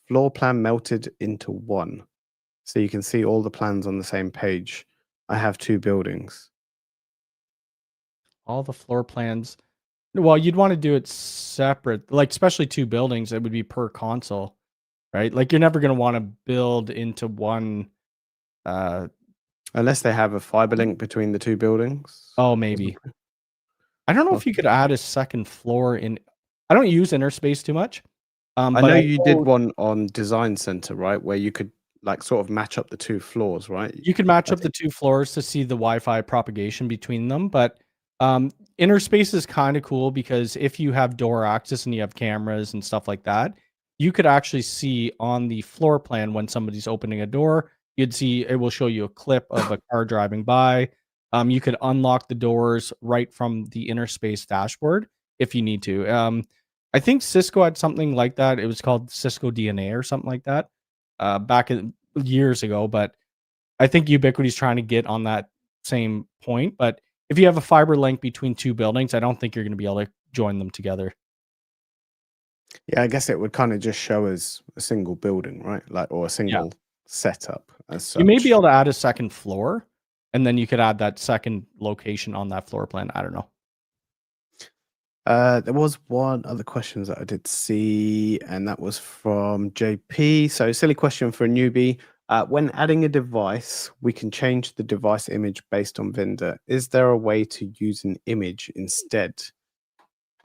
floor plan melted into one, so you can see all the plans on the same page? I have 2 buildings. All the floor plans. Well, you'd want to do it separate, like especially 2 buildings, it would be per console, right? Like you're never going to want to build into one. Unless they have a fiber link between the 2 buildings. Oh, maybe. I don't know if you could add a second floor in. I don't use inner space too much. I But know you did one on Design Center, right? Where you could like sort of match up the 2 floors, right? You could match I up the 2 floors to see the Wi-Fi propagation between them, but inner space is kind of cool because if you have door access and you have cameras and stuff like that, you could actually see on the floor plan when somebody's opening a door. You'd see it will show you a clip of a car driving by. You could unlock the doors right from the inner space dashboard if you need to. I think Cisco had something like that. It was called Cisco DNA or something like that back in years ago, but I think Ubiquiti's trying to get on that same point. But if you have a fiber link between 2 buildings, I don't think you're going to be able to join them together. Yeah, I guess it would kind of just show as a single building, right? Like, or a Yeah. single setup as such. You may be able to add a second floor, and then you could add that second location on that floor plan. I don't know. There was one other question that I did see, and that was from JP. So, silly question for a newbie. When adding a device, we can change the device image based on vendor. Is there a way to use an image instead?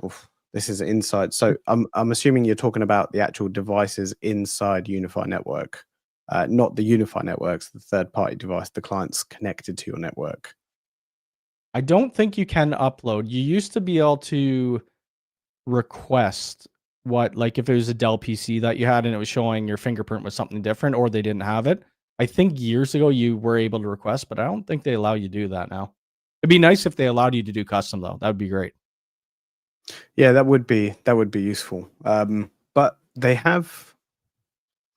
Oof, this is inside. So, I'm assuming you're talking about the actual devices inside UniFi network, not the UniFi networks, the third-party device, the client's connected to your network. I don't think you can upload. You used to be able to request like if it was a Dell PC that you had and it was showing your fingerprint was something different or they didn't have it. I think years ago you were able to request, but I don't think they allow you to do that now. It'd be nice if they allowed you to do custom though. That would be great. Yeah, that would be useful. But they have.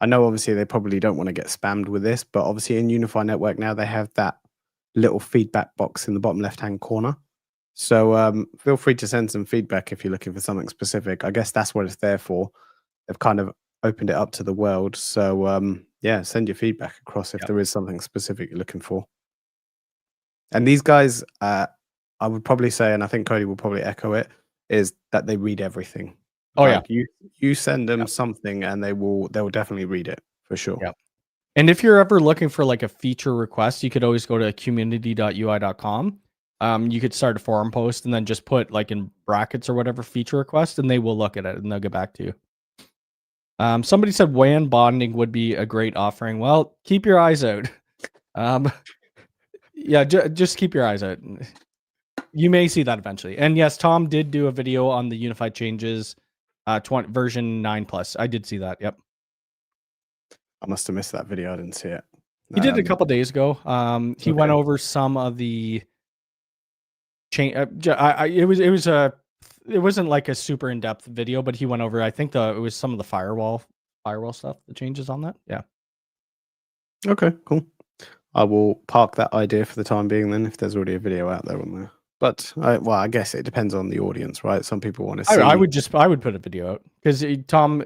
I know obviously they probably don't want to get spammed with this, but obviously in UniFi Network now they have that little feedback box in the bottom left-hand corner. So feel free to send some feedback if you're looking for something specific. I guess that's what it's there for. They've kind of opened it up to the world. So yeah, send your feedback across if there is something specific you're looking for. And these guys, I would probably say, and I think Cody will probably echo it, is that they read everything. Oh like yeah. You send them something and they will definitely read it for sure. Yeah. And if you're ever looking for like a feature request, you could always go to community.ui.com. You could start a forum post and then just put like in brackets or whatever feature request, and they will look at it and they'll get back to you. Somebody said WAN bonding would be a great offering. Well, keep your eyes out. Yeah, just keep your eyes out. You may see that eventually. And yes, Tom did do a video on the unified changes, version 9+. I did see that. Yep. I must have missed that video. I didn't see it. He did it a couple days ago. He went over some of the change. It wasn't like a super in-depth video, but he went over. I think it was some of the firewall stuff. The changes on that. Yeah. Okay. Cool. I will park that idea for the time being then if there's already a video out there on there. But I guess it depends on the audience, right? Some people want to see. I would put a video out because Tom,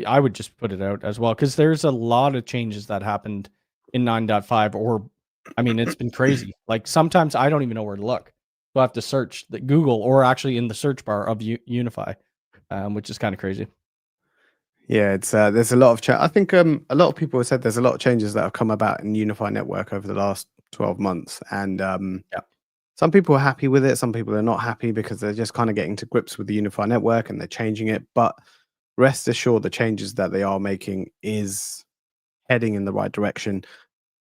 I would just put it out as well because there's a lot of changes that happened in 9.5 or I mean it's been crazy. Like sometimes I don't even know where to look. So I have to search the Google or actually in the search bar of UniFi, which is kind of crazy. Yeah, it's there's a lot of I think a lot of people have said there's a lot of changes that have come about in UniFi network over the last 12 months, and Yeah. some people are happy with it, some people are not happy because they're just kind of getting to grips with the UniFi network and they're changing it. But rest assured, the changes that they are making is heading in the right direction.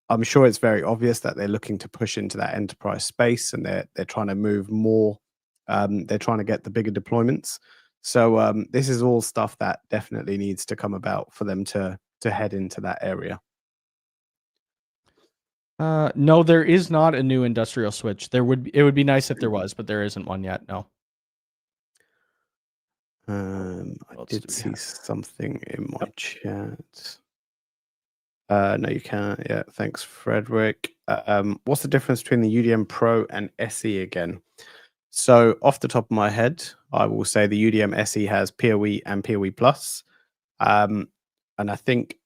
I'm sure it's very obvious that they're looking to push into that enterprise space and they're trying to move more. They're trying to get the bigger deployments. So this is all stuff that definitely needs to come about for them to head into that area. No, there is not a new industrial switch. It would be nice if there was, but there isn't one yet. No. I did see something in my chat. No, you can't. Yeah, thanks, Frederick. What's the difference between the UDM Pro and SE again? So off the top of my head, I will say the UDM SE has PoE and PoE Plus. And I think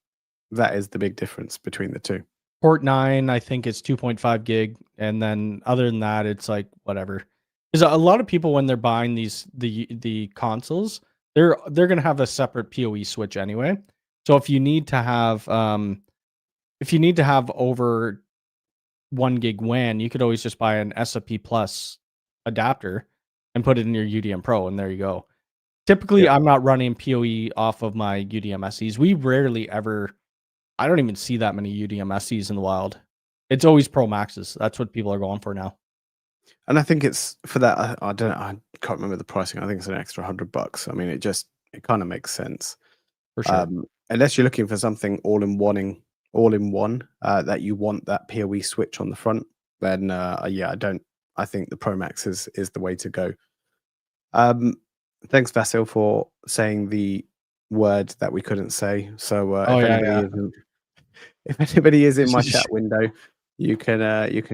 that is the big difference between the two. Port 9, I think it's 2.5 gig. And then other than that, it's like whatever. Because a lot of people, when they're buying the consoles, they're going to have a separate PoE switch anyway. So if you need to have over 1 gig WAN, you could always just buy an SFP Plus adapter and put it in your UDM Pro, and there you go. Typically, I'm not running PoE off of my UDM SEs. We rarely ever. I don't even see that many UDM SEs in the wild. It's always Pro Maxes. That's what people are going for now. And I think it's for that. I don't know. I can't remember the pricing. I think it's an extra $100. I mean, it kind of makes sense. For sure. Unless you're looking for something all in one that you want that PoE switch on the front, then yeah, I think the Pro Max is the way to go. Thanks, Vasil, for saying the word that we couldn't say. So if anybody is in my chat window, you can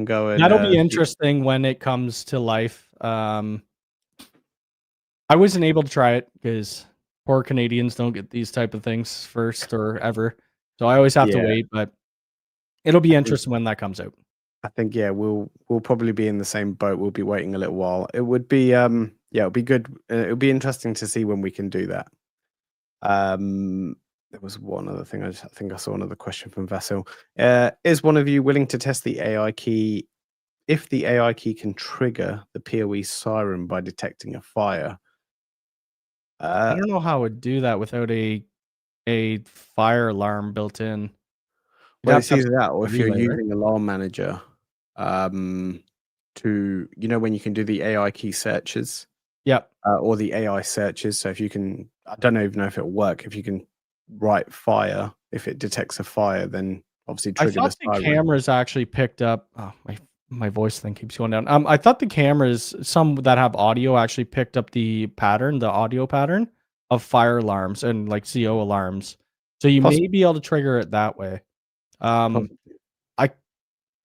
go and that'll be interesting when it comes to life. I wasn't able to try it because poor Canadians don't get these type of things first or ever. So I always have to wait, but it'll be interesting when that comes out. I think we'll probably be in the same boat. We'll be waiting a little while. It would be it'll be good. It'll be interesting to see when we can do that. There was one other thing. I think I saw another question from Vasil. Is one of you willing to test the AI key? If the AI key can trigger the PoE siren by detecting a fire. I don't know how it would do that without a fire alarm built in. Well, it's either that, or if you're using Alarm Manager, to when you can do the AI key searches, or the AI searches. So if you can, I don't even know if it'll work. If you can write fire, if it detects a fire, then obviously trigger the siren. I thought the cameras actually picked up. Oh, my voice thing keeps going down. I thought the cameras, some that have audio, actually picked up the audio pattern of fire alarms and like CO alarms. So you may be able to trigger it that way. I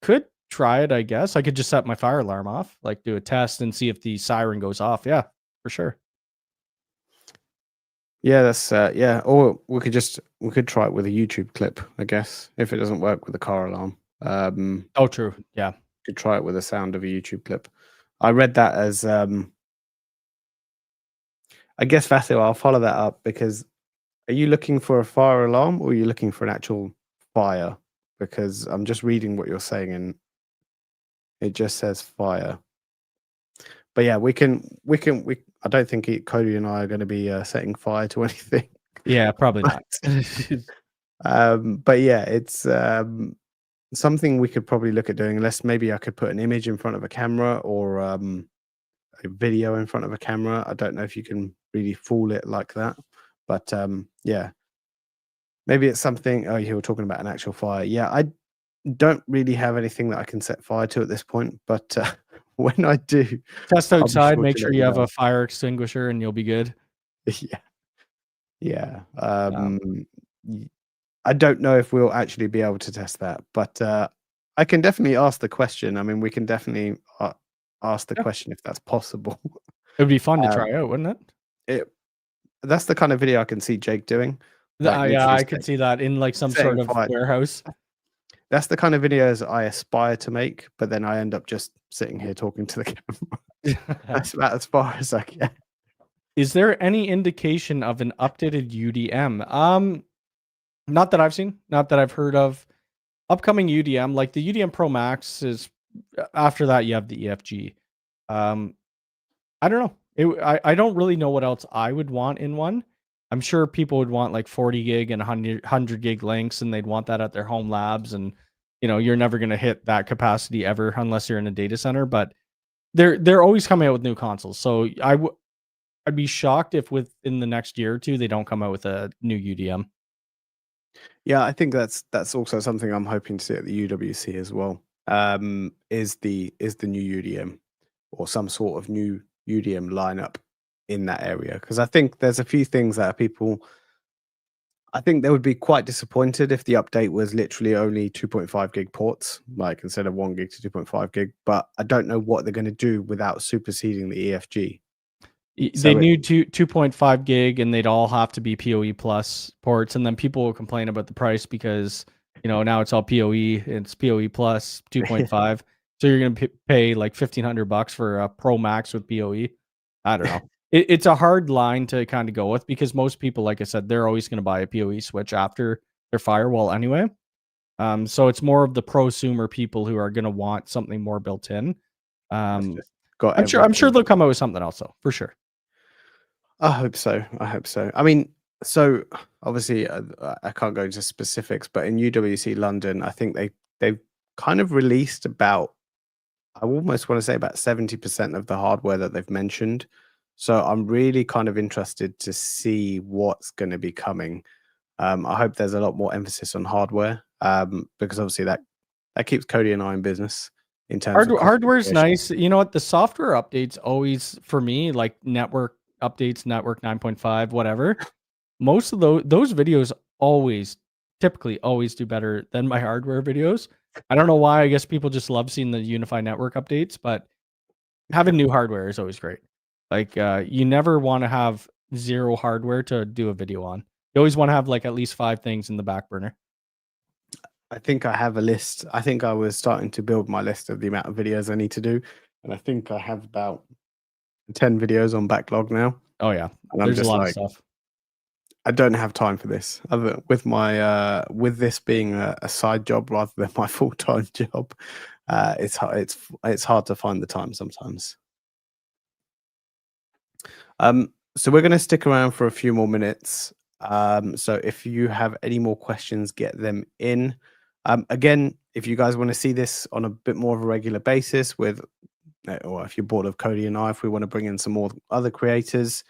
could try it, I guess. I could just set my fire alarm off, like do a test and see if the siren goes off. Yeah, for sure. Yeah, that's or we could try it with a YouTube clip, I guess, if it doesn't work with the car alarm. Oh, true. Yeah. Could try it with the sound of a YouTube clip. I read that as I guess, Vasil, I'll follow that up because are you looking for a fire alarm or are you looking for an actual fire? Because I'm just reading what you're saying and it just says fire. But yeah, we I don't think Cody and I are going to be setting fire to anything. Yeah, probably not. But yeah, it's something we could probably look at doing, unless maybe I could put an image in front of a camera or a video in front of a camera. I don't know if you can really fool it like that, but yeah, maybe it's something. Oh, you were talking about an actual fire. Yeah, I don't really have anything that I can set fire to at this point, but when I do, test outside, make sure you have a fire extinguisher and you'll be good. Yeah. I don't know if we'll actually be able to test that, but I can definitely ask the question. I mean, we can definitely ask the Yeah. question if that's possible. It would be fun to Um, try out, wouldn't it? it that's the kind of video I can see Jake doing, like Yeah, literally I could see that in like some setting sort of fire. warehouse. That's the kind of videos I aspire to make, but then I end up just sitting here talking to the camera. That's about as far as I get. Is there any indication of an updated UDM? Not that I've seen, not that I've heard of. Upcoming UDM, like the UDM Pro Max is after that you have the EFG. Um, I don't know. I don't really know what else I would want in one. I'm sure people would want like 40 gig and 100 gig links, and they'd want that at their home labs. And you're never gonna hit that capacity ever unless you're in a data center. But they're always coming out with new consoles. So I'd be shocked if within the next year or two they don't come out with a new UDM. Yeah, I think that's also something I'm hoping to see at the UWC as well. Is the new UDM or some sort of new UDM lineup in that area? Because I think there's a few things that people. I think they would be quite disappointed if the update was literally only 2.5 gig ports, like instead of 1 gig to 2.5 gig. But I don't know what they're going to do without superseding the EFG. They So it, need 2.5 gig, and they'd all have to be PoE plus ports, and then people will complain about the price because now it's all PoE, it's PoE plus 2.5, so you're gonna pay like $1,500 for a Pro Max with PoE. I don't know. It's a hard line to kind of go with because most people, like I said, they're always gonna buy a PoE switch after their firewall anyway. So it's more of the prosumer people who are gonna want something more built in. that's Um, just got I'm sure everything. they'll come out with something else though, for sure. I hope so. I hope so. I mean, so obviously, I can't go into specifics, but in UWC London, I think they've kind of released about, I almost want to say about 70% of the hardware that they've mentioned. So I'm really kind of interested to see what's going to be coming. I hope there's a lot more emphasis on hardware, because obviously that keeps Cody and I in business in terms of Hardware is configuration. nice. You know what? The software updates always for me, like network updates, network 9.5, whatever. Most of those videos typically always do better than my hardware videos. I don't know why. I guess people just love seeing the UniFi network updates, but having new hardware is always great. Like you never want to have zero hardware to do a video on. You always want to have like at least 5 things in the back burner. I think I have a list. I think I was starting to build my list of the amount of videos I need to do, and I think I have about 10 videos on backlog now. Oh yeah, And I'm there's a just lot of like, stuff. I don't have time for this. Other with my with this being a side job rather than my full-time job, it's hard to find the time sometimes. So we're going to stick around for a few more minutes. So if you have any more questions, get them in. Again, if you guys want to see this on a bit more of a regular basis with, or if you're bored of Cody and I, if we want to bring in some more other creators,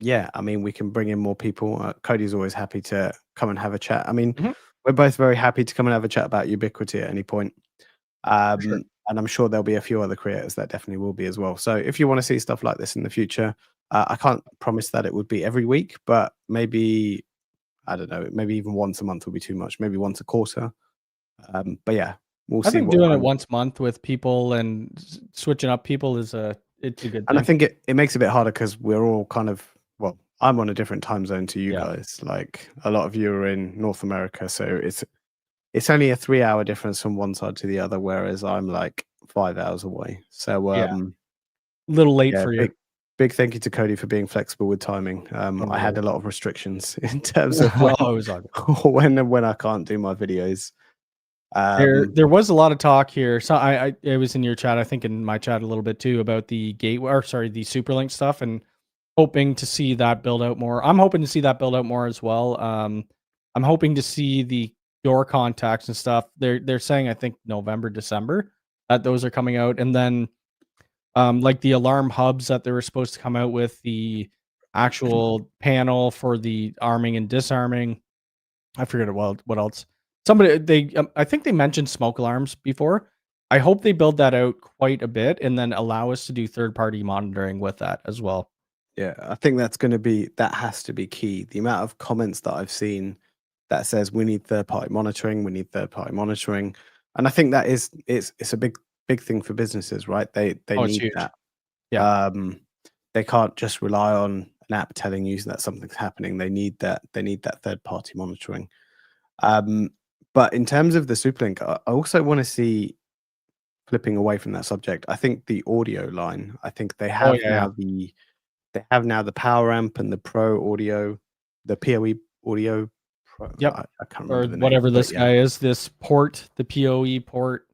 yeah, I mean, we can bring in more people. Cody's always happy to come and have a chat. I mean, Mhm. we're both very happy to come and have a chat about Ubiquiti at any point. For sure. And I'm sure there'll be a few other creators that definitely will be as well. So if you want to see stuff like this in the future, I can't promise that it would be every week, but maybe, I don't know, maybe even once a month would be too much, maybe once a quarter. But yeah, we'll I see think what doing it time. once a month with people and switching up people it's a good And I thing. think it makes it a bit harder because we're all kind of, well, I'm on a different time zone to you Yeah. guys. Like a lot of you are in North America, so it's only a 3-hour difference from one side to the other, whereas I'm like 5 hours away. So Yeah. Little late yeah, for you. big thank you to Cody for being flexible with timing. No I had a worries. lot of restrictions in terms of when Oh, it was all good. when I can't do my videos. There was a lot of talk here. So I it was in your chat, I think in my chat a little bit too about the gateway or sorry, the Superlink stuff and hoping to see that build out more. I'm hoping to see that build out more as well. I'm hoping to see the door contacts and stuff. They're saying I think November, December that those are coming out. And then like the alarm hubs that they were supposed to come out with, the actual panel for the arming and disarming. I forget what else. Somebody I think they mentioned smoke alarms before. I hope they build that out quite a bit and then allow us to do third party monitoring with that as well. Yeah, I think that has to be key. The amount of comments that I've seen that says we need third-party monitoring, we need third-party monitoring. And I think that it's a big thing for businesses, right? They Oh, it's need huge. that. Yeah. They can't just rely on an app telling you that something's happening. They need that third-party monitoring. But in terms of the Superlink, I also want to see, flipping away from that subject, I think the audio line, I think they Oh, have yeah. now the power amp and the Pro audio, the PoE audio Pro. Yep. I can't Or remember the name, whatever but this yeah, guy is, this port, the PoE port.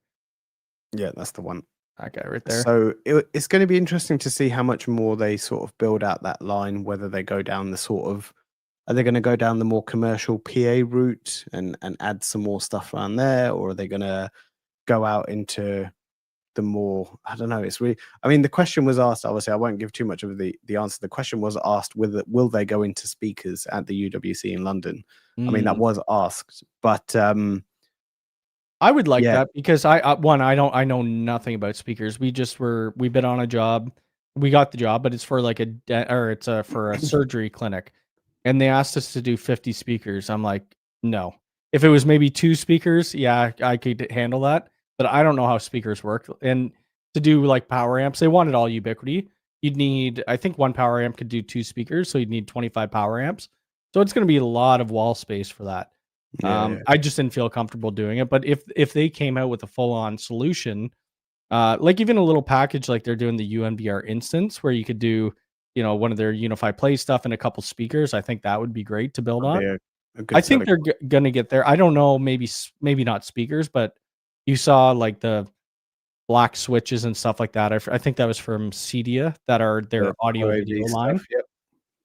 yeah, that's the one. That guy right there. So it's going to be interesting to see how much more they sort of build out that line, whether they go down the sort of, are they going to go down the more commercial PA route and add some more stuff around there, or are they going to go out into the more, I don't know, it's really, I mean, the question was asked, obviously I won't give too much of the answer. The question was asked, will they go into speakers at the UWC in London? I mean, that was asked, but I would like yeah, that because I know nothing about speakers. We've been on a job. We got the job, but it's for like for a surgery clinic. And they asked us to do 50 speakers. I'm like, no. If it was maybe 2 speakers, yeah, I could handle that. But I don't know how speakers work. And to do like power amps, they wanted all Ubiquiti. You'd need, I think 1 power amp could do 2 speakers, so you'd need 25 power amps. So it's going to be a lot of wall space for that. yeah. I just didn't feel comfortable doing it. But if they came out with a full on solution, like even a little package like they're doing the UNVR instance where you could do, one of their UniFi Play stuff and a couple speakers, I think that would be great to build That'd on. be a good I think selling they're point. gonna get there. I don't know, maybe not speakers, but you saw like the black switches and stuff like that. I think that was from Cedia that are their The audio Pro video AV line. stuff, yep.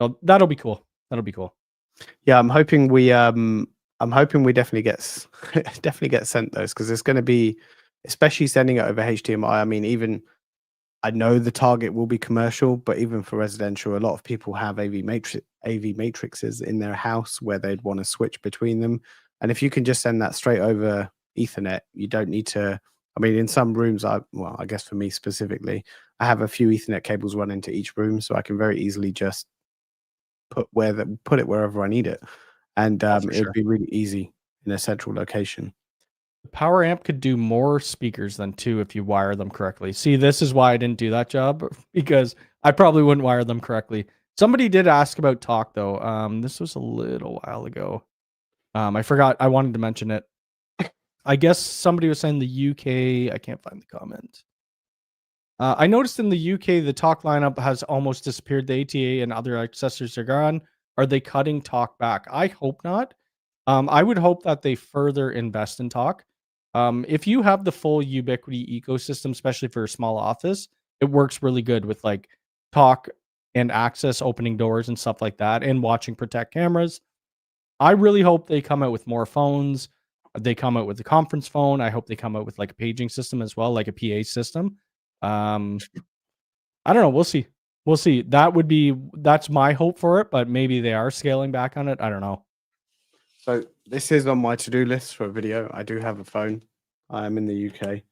So that'll be cool. That'll be cool. Yeah, I'm hoping we definitely get sent those, because it's going to be, especially sending it over HDMI. I mean, even I know the target will be commercial, but even for residential, a lot of people have AV matrices in their house where they'd want to switch between them. And if you can just send that straight over Ethernet, you don't need to. I mean, in some rooms, I guess for me specifically, I have a few Ethernet cables running to each room, so I can very easily just put it wherever I need it, and Oh, for it would sure. be really easy in a central location. The power amp could do more speakers than 2 if you wire them correctly. See, this is why I didn't do that job, because I probably wouldn't wire them correctly. Somebody did ask about talk though. This was a little while ago. I forgot. I wanted to mention it. I guess somebody was saying the UK. I can't find the comment. I noticed in the UK the talk lineup has almost disappeared. The ATA and other accessories are gone. Are they cutting talk back? I hope not. I would hope that they further invest in talk. If you have the full Ubiquiti ecosystem, especially for a small office, it works really good with like talk and access, opening doors and stuff like that, and watching Protect cameras. I really hope they come out with more phones. They come out with the conference phone. I hope they come out with like a paging system as well, like a PA system. Um, I don't know. We'll see. We'll see. That's my hope for it, but maybe they are scaling back on it. I don't know. So this is on my to-do list for a video. I do have a phone. I am in the UK,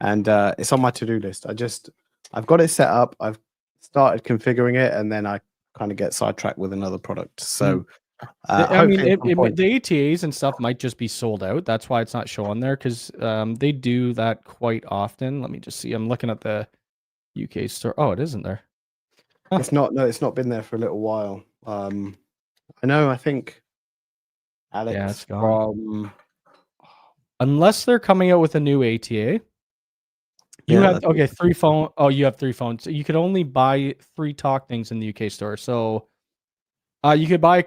and it's on my to-do list. I've got it set up. I've started configuring it, and then I kind of get sidetracked with another product. So I mean, hopefully at some point, the ATAs and stuff might just be sold out. That's why it's not showing there, because they do that quite often. Let me just see. I'm looking at the UK store. Oh, it isn't there. Huh. it's not. No, it's not been there for a little while. I know. I think Alex Yeah, it's gone. from. Unless they're coming out with a new ATA. You Yeah, have 3 phone. Oh, you have 3 phones. You could only buy 3 talk things in the UK store. So you could buy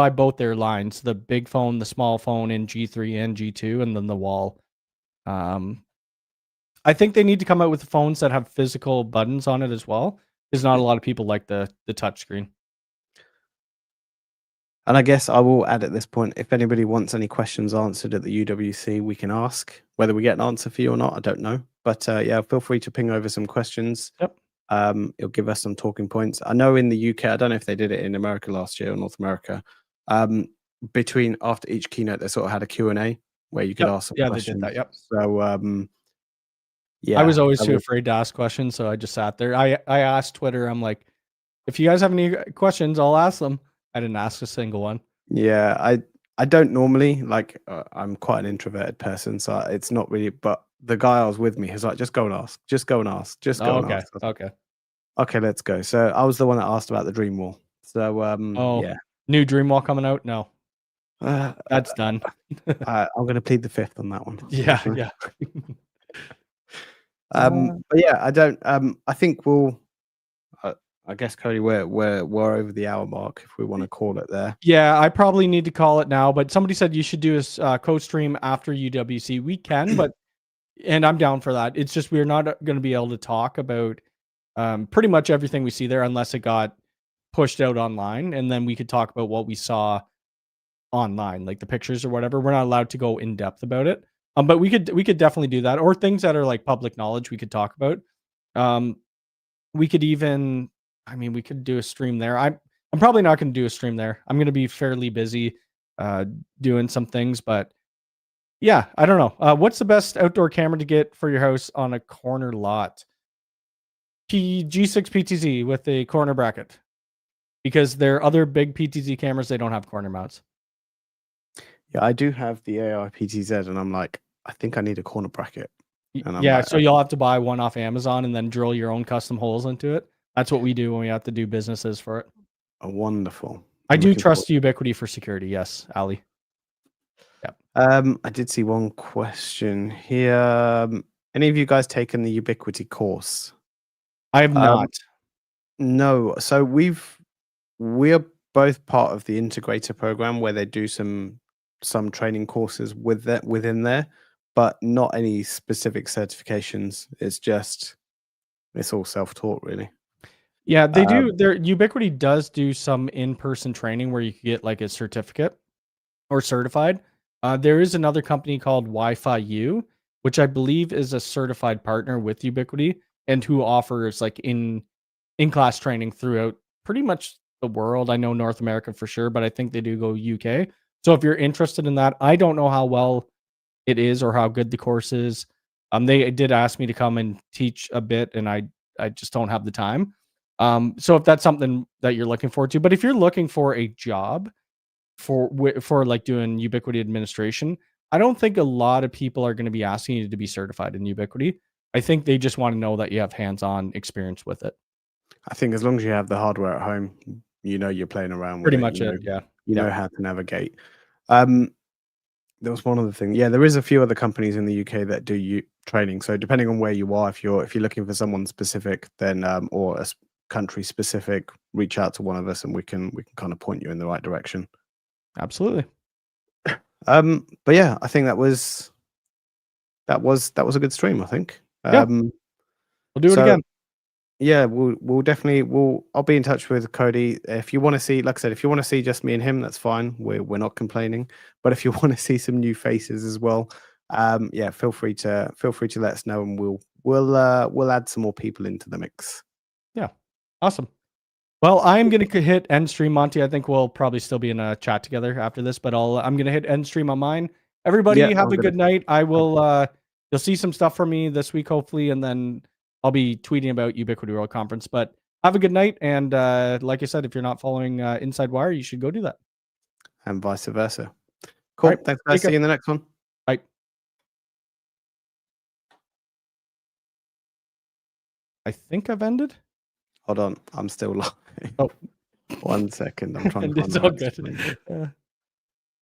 both their lines, the big phone, the small phone in G3 and G2, and then the wall. I think they need to come out with phones that have physical buttons on it as well, because not a lot of people like the touch screen. And I guess I will add at this point, if anybody wants any questions answered at the UWC, we can ask. Whether we get an answer for you or not, I don't know. But yeah, feel free to ping over some questions. Yep. It'll give us some talking points. I know in the UK, I don't know if they did it in America last year or North America. After each keynote, they sort of had a Q&A where you could ask some questions. They did that. Yep. So yeah, I was always too afraid to ask questions, so I just sat there. I asked Twitter. I'm like, if you guys have any questions, I'll ask them. I didn't ask a single one. Yeah, I don't normally like. I'm quite an introverted person, so it's not really. But the guy I was with me, he's like, just go and ask, just go and ask, just go Oh, and okay. ask. I was like, Okay. okay, let's go. So I was the one that asked about the dream wall. So Oh, yeah, new Dreamwall coming out? No, uh, that's done. I'm going to plead the fifth on that one. Yeah, Definitely. yeah. Uh, But yeah, I don't. I think we'll. I guess Cody, we're over the hour mark if we want to call it there. yeah, I probably need to call it now, but somebody said you should do a co-stream after UWC. We can, but and I'm down for that. It's just we're not going to be able to talk about pretty much everything we see there unless it got pushed out online, and then we could talk about what we saw online, like the pictures or whatever. We're not allowed to go in depth about it. But we could definitely do that, or things that are like public knowledge we could talk about. Um, we could even, I mean, we could do a stream there. I'm probably not going to do a stream there. I'm going to be fairly busy uh doing some things, but yeah, I don't know. What's the best outdoor camera to get for your house on a corner lot? G6 PTZ with a corner bracket. Because there are other big PTZ cameras, they don't have corner mounts. Yeah, I do have the AI PTZ, and I'm like, I think I need a corner bracket. And I'm Yeah, like, so you'll have to buy one off Amazon and then drill your own custom holes into it. That's what we do when we have to do businesses for it. wonderful. I I'm do looking forward. trust Ubiquiti for security. Yes, Ali. Yep. I did see one question here. Any of you guys taken the Ubiquiti course? I have not. No. So we're both part of the integrator program where they do some training courses within there, but not any specific certifications. It's all self-taught really. Yeah, they do. Um, Their Ubiquiti does do some in-person training where you can get like a certificate or certified. There is another company called Wi-Fi U, which I believe is a certified partner with Ubiquiti and who offers like in-class training throughout pretty much the world. I know North America for sure, but I think they do go UK. So if you're interested in that, I don't know how well it is or how good the course is. They did ask me to come and teach a bit, and I just don't have the time. So if that's something that you're looking forward to, but if you're looking for a job for like doing Ubiquiti administration, I don't think a lot of people are going to be asking you to be certified in Ubiquiti. I think they just want to know that you have hands-on experience with it. I think as long as you have the hardware at home, you know you're playing around with Pretty it. much it. Yeah. You Yeah. know how to navigate. There was one other thing. Yeah, there is a few other companies in the UK that do training. So depending on where you are, if you're looking for someone specific, then or a country specific, reach out to one of us and we can kind of point you in the right direction. Absolutely. But yeah, I think that was a good stream, I think. Yeah. We'll do it so again. yeah, we'll definitely I'll be in touch with Cody. If you want to see, like I said, if you want to see just me and him, that's fine. We're not complaining. But if you want to see some new faces as well, yeah, feel free to let us know, and we'll add some more people into the mix. Yeah. Awesome. Well, I'm gonna hit end stream, Monty. I think we'll probably still be in a chat together after this, but I'm gonna hit end stream on mine. Everybody, Yeah, have a good night. I will. You'll see some stuff from me this week, hopefully, and then I'll be tweeting about Ubiquiti World Conference. But have a good night, and like I said, if you're not following Inside Wire, you should go do that. And vice versa. Cool. Right, Thanks, guys. See you in the next one. Bye. I think I've ended. Hold on, I'm still live. Oh. 1 second. I'm trying to find It's the all right good. screen.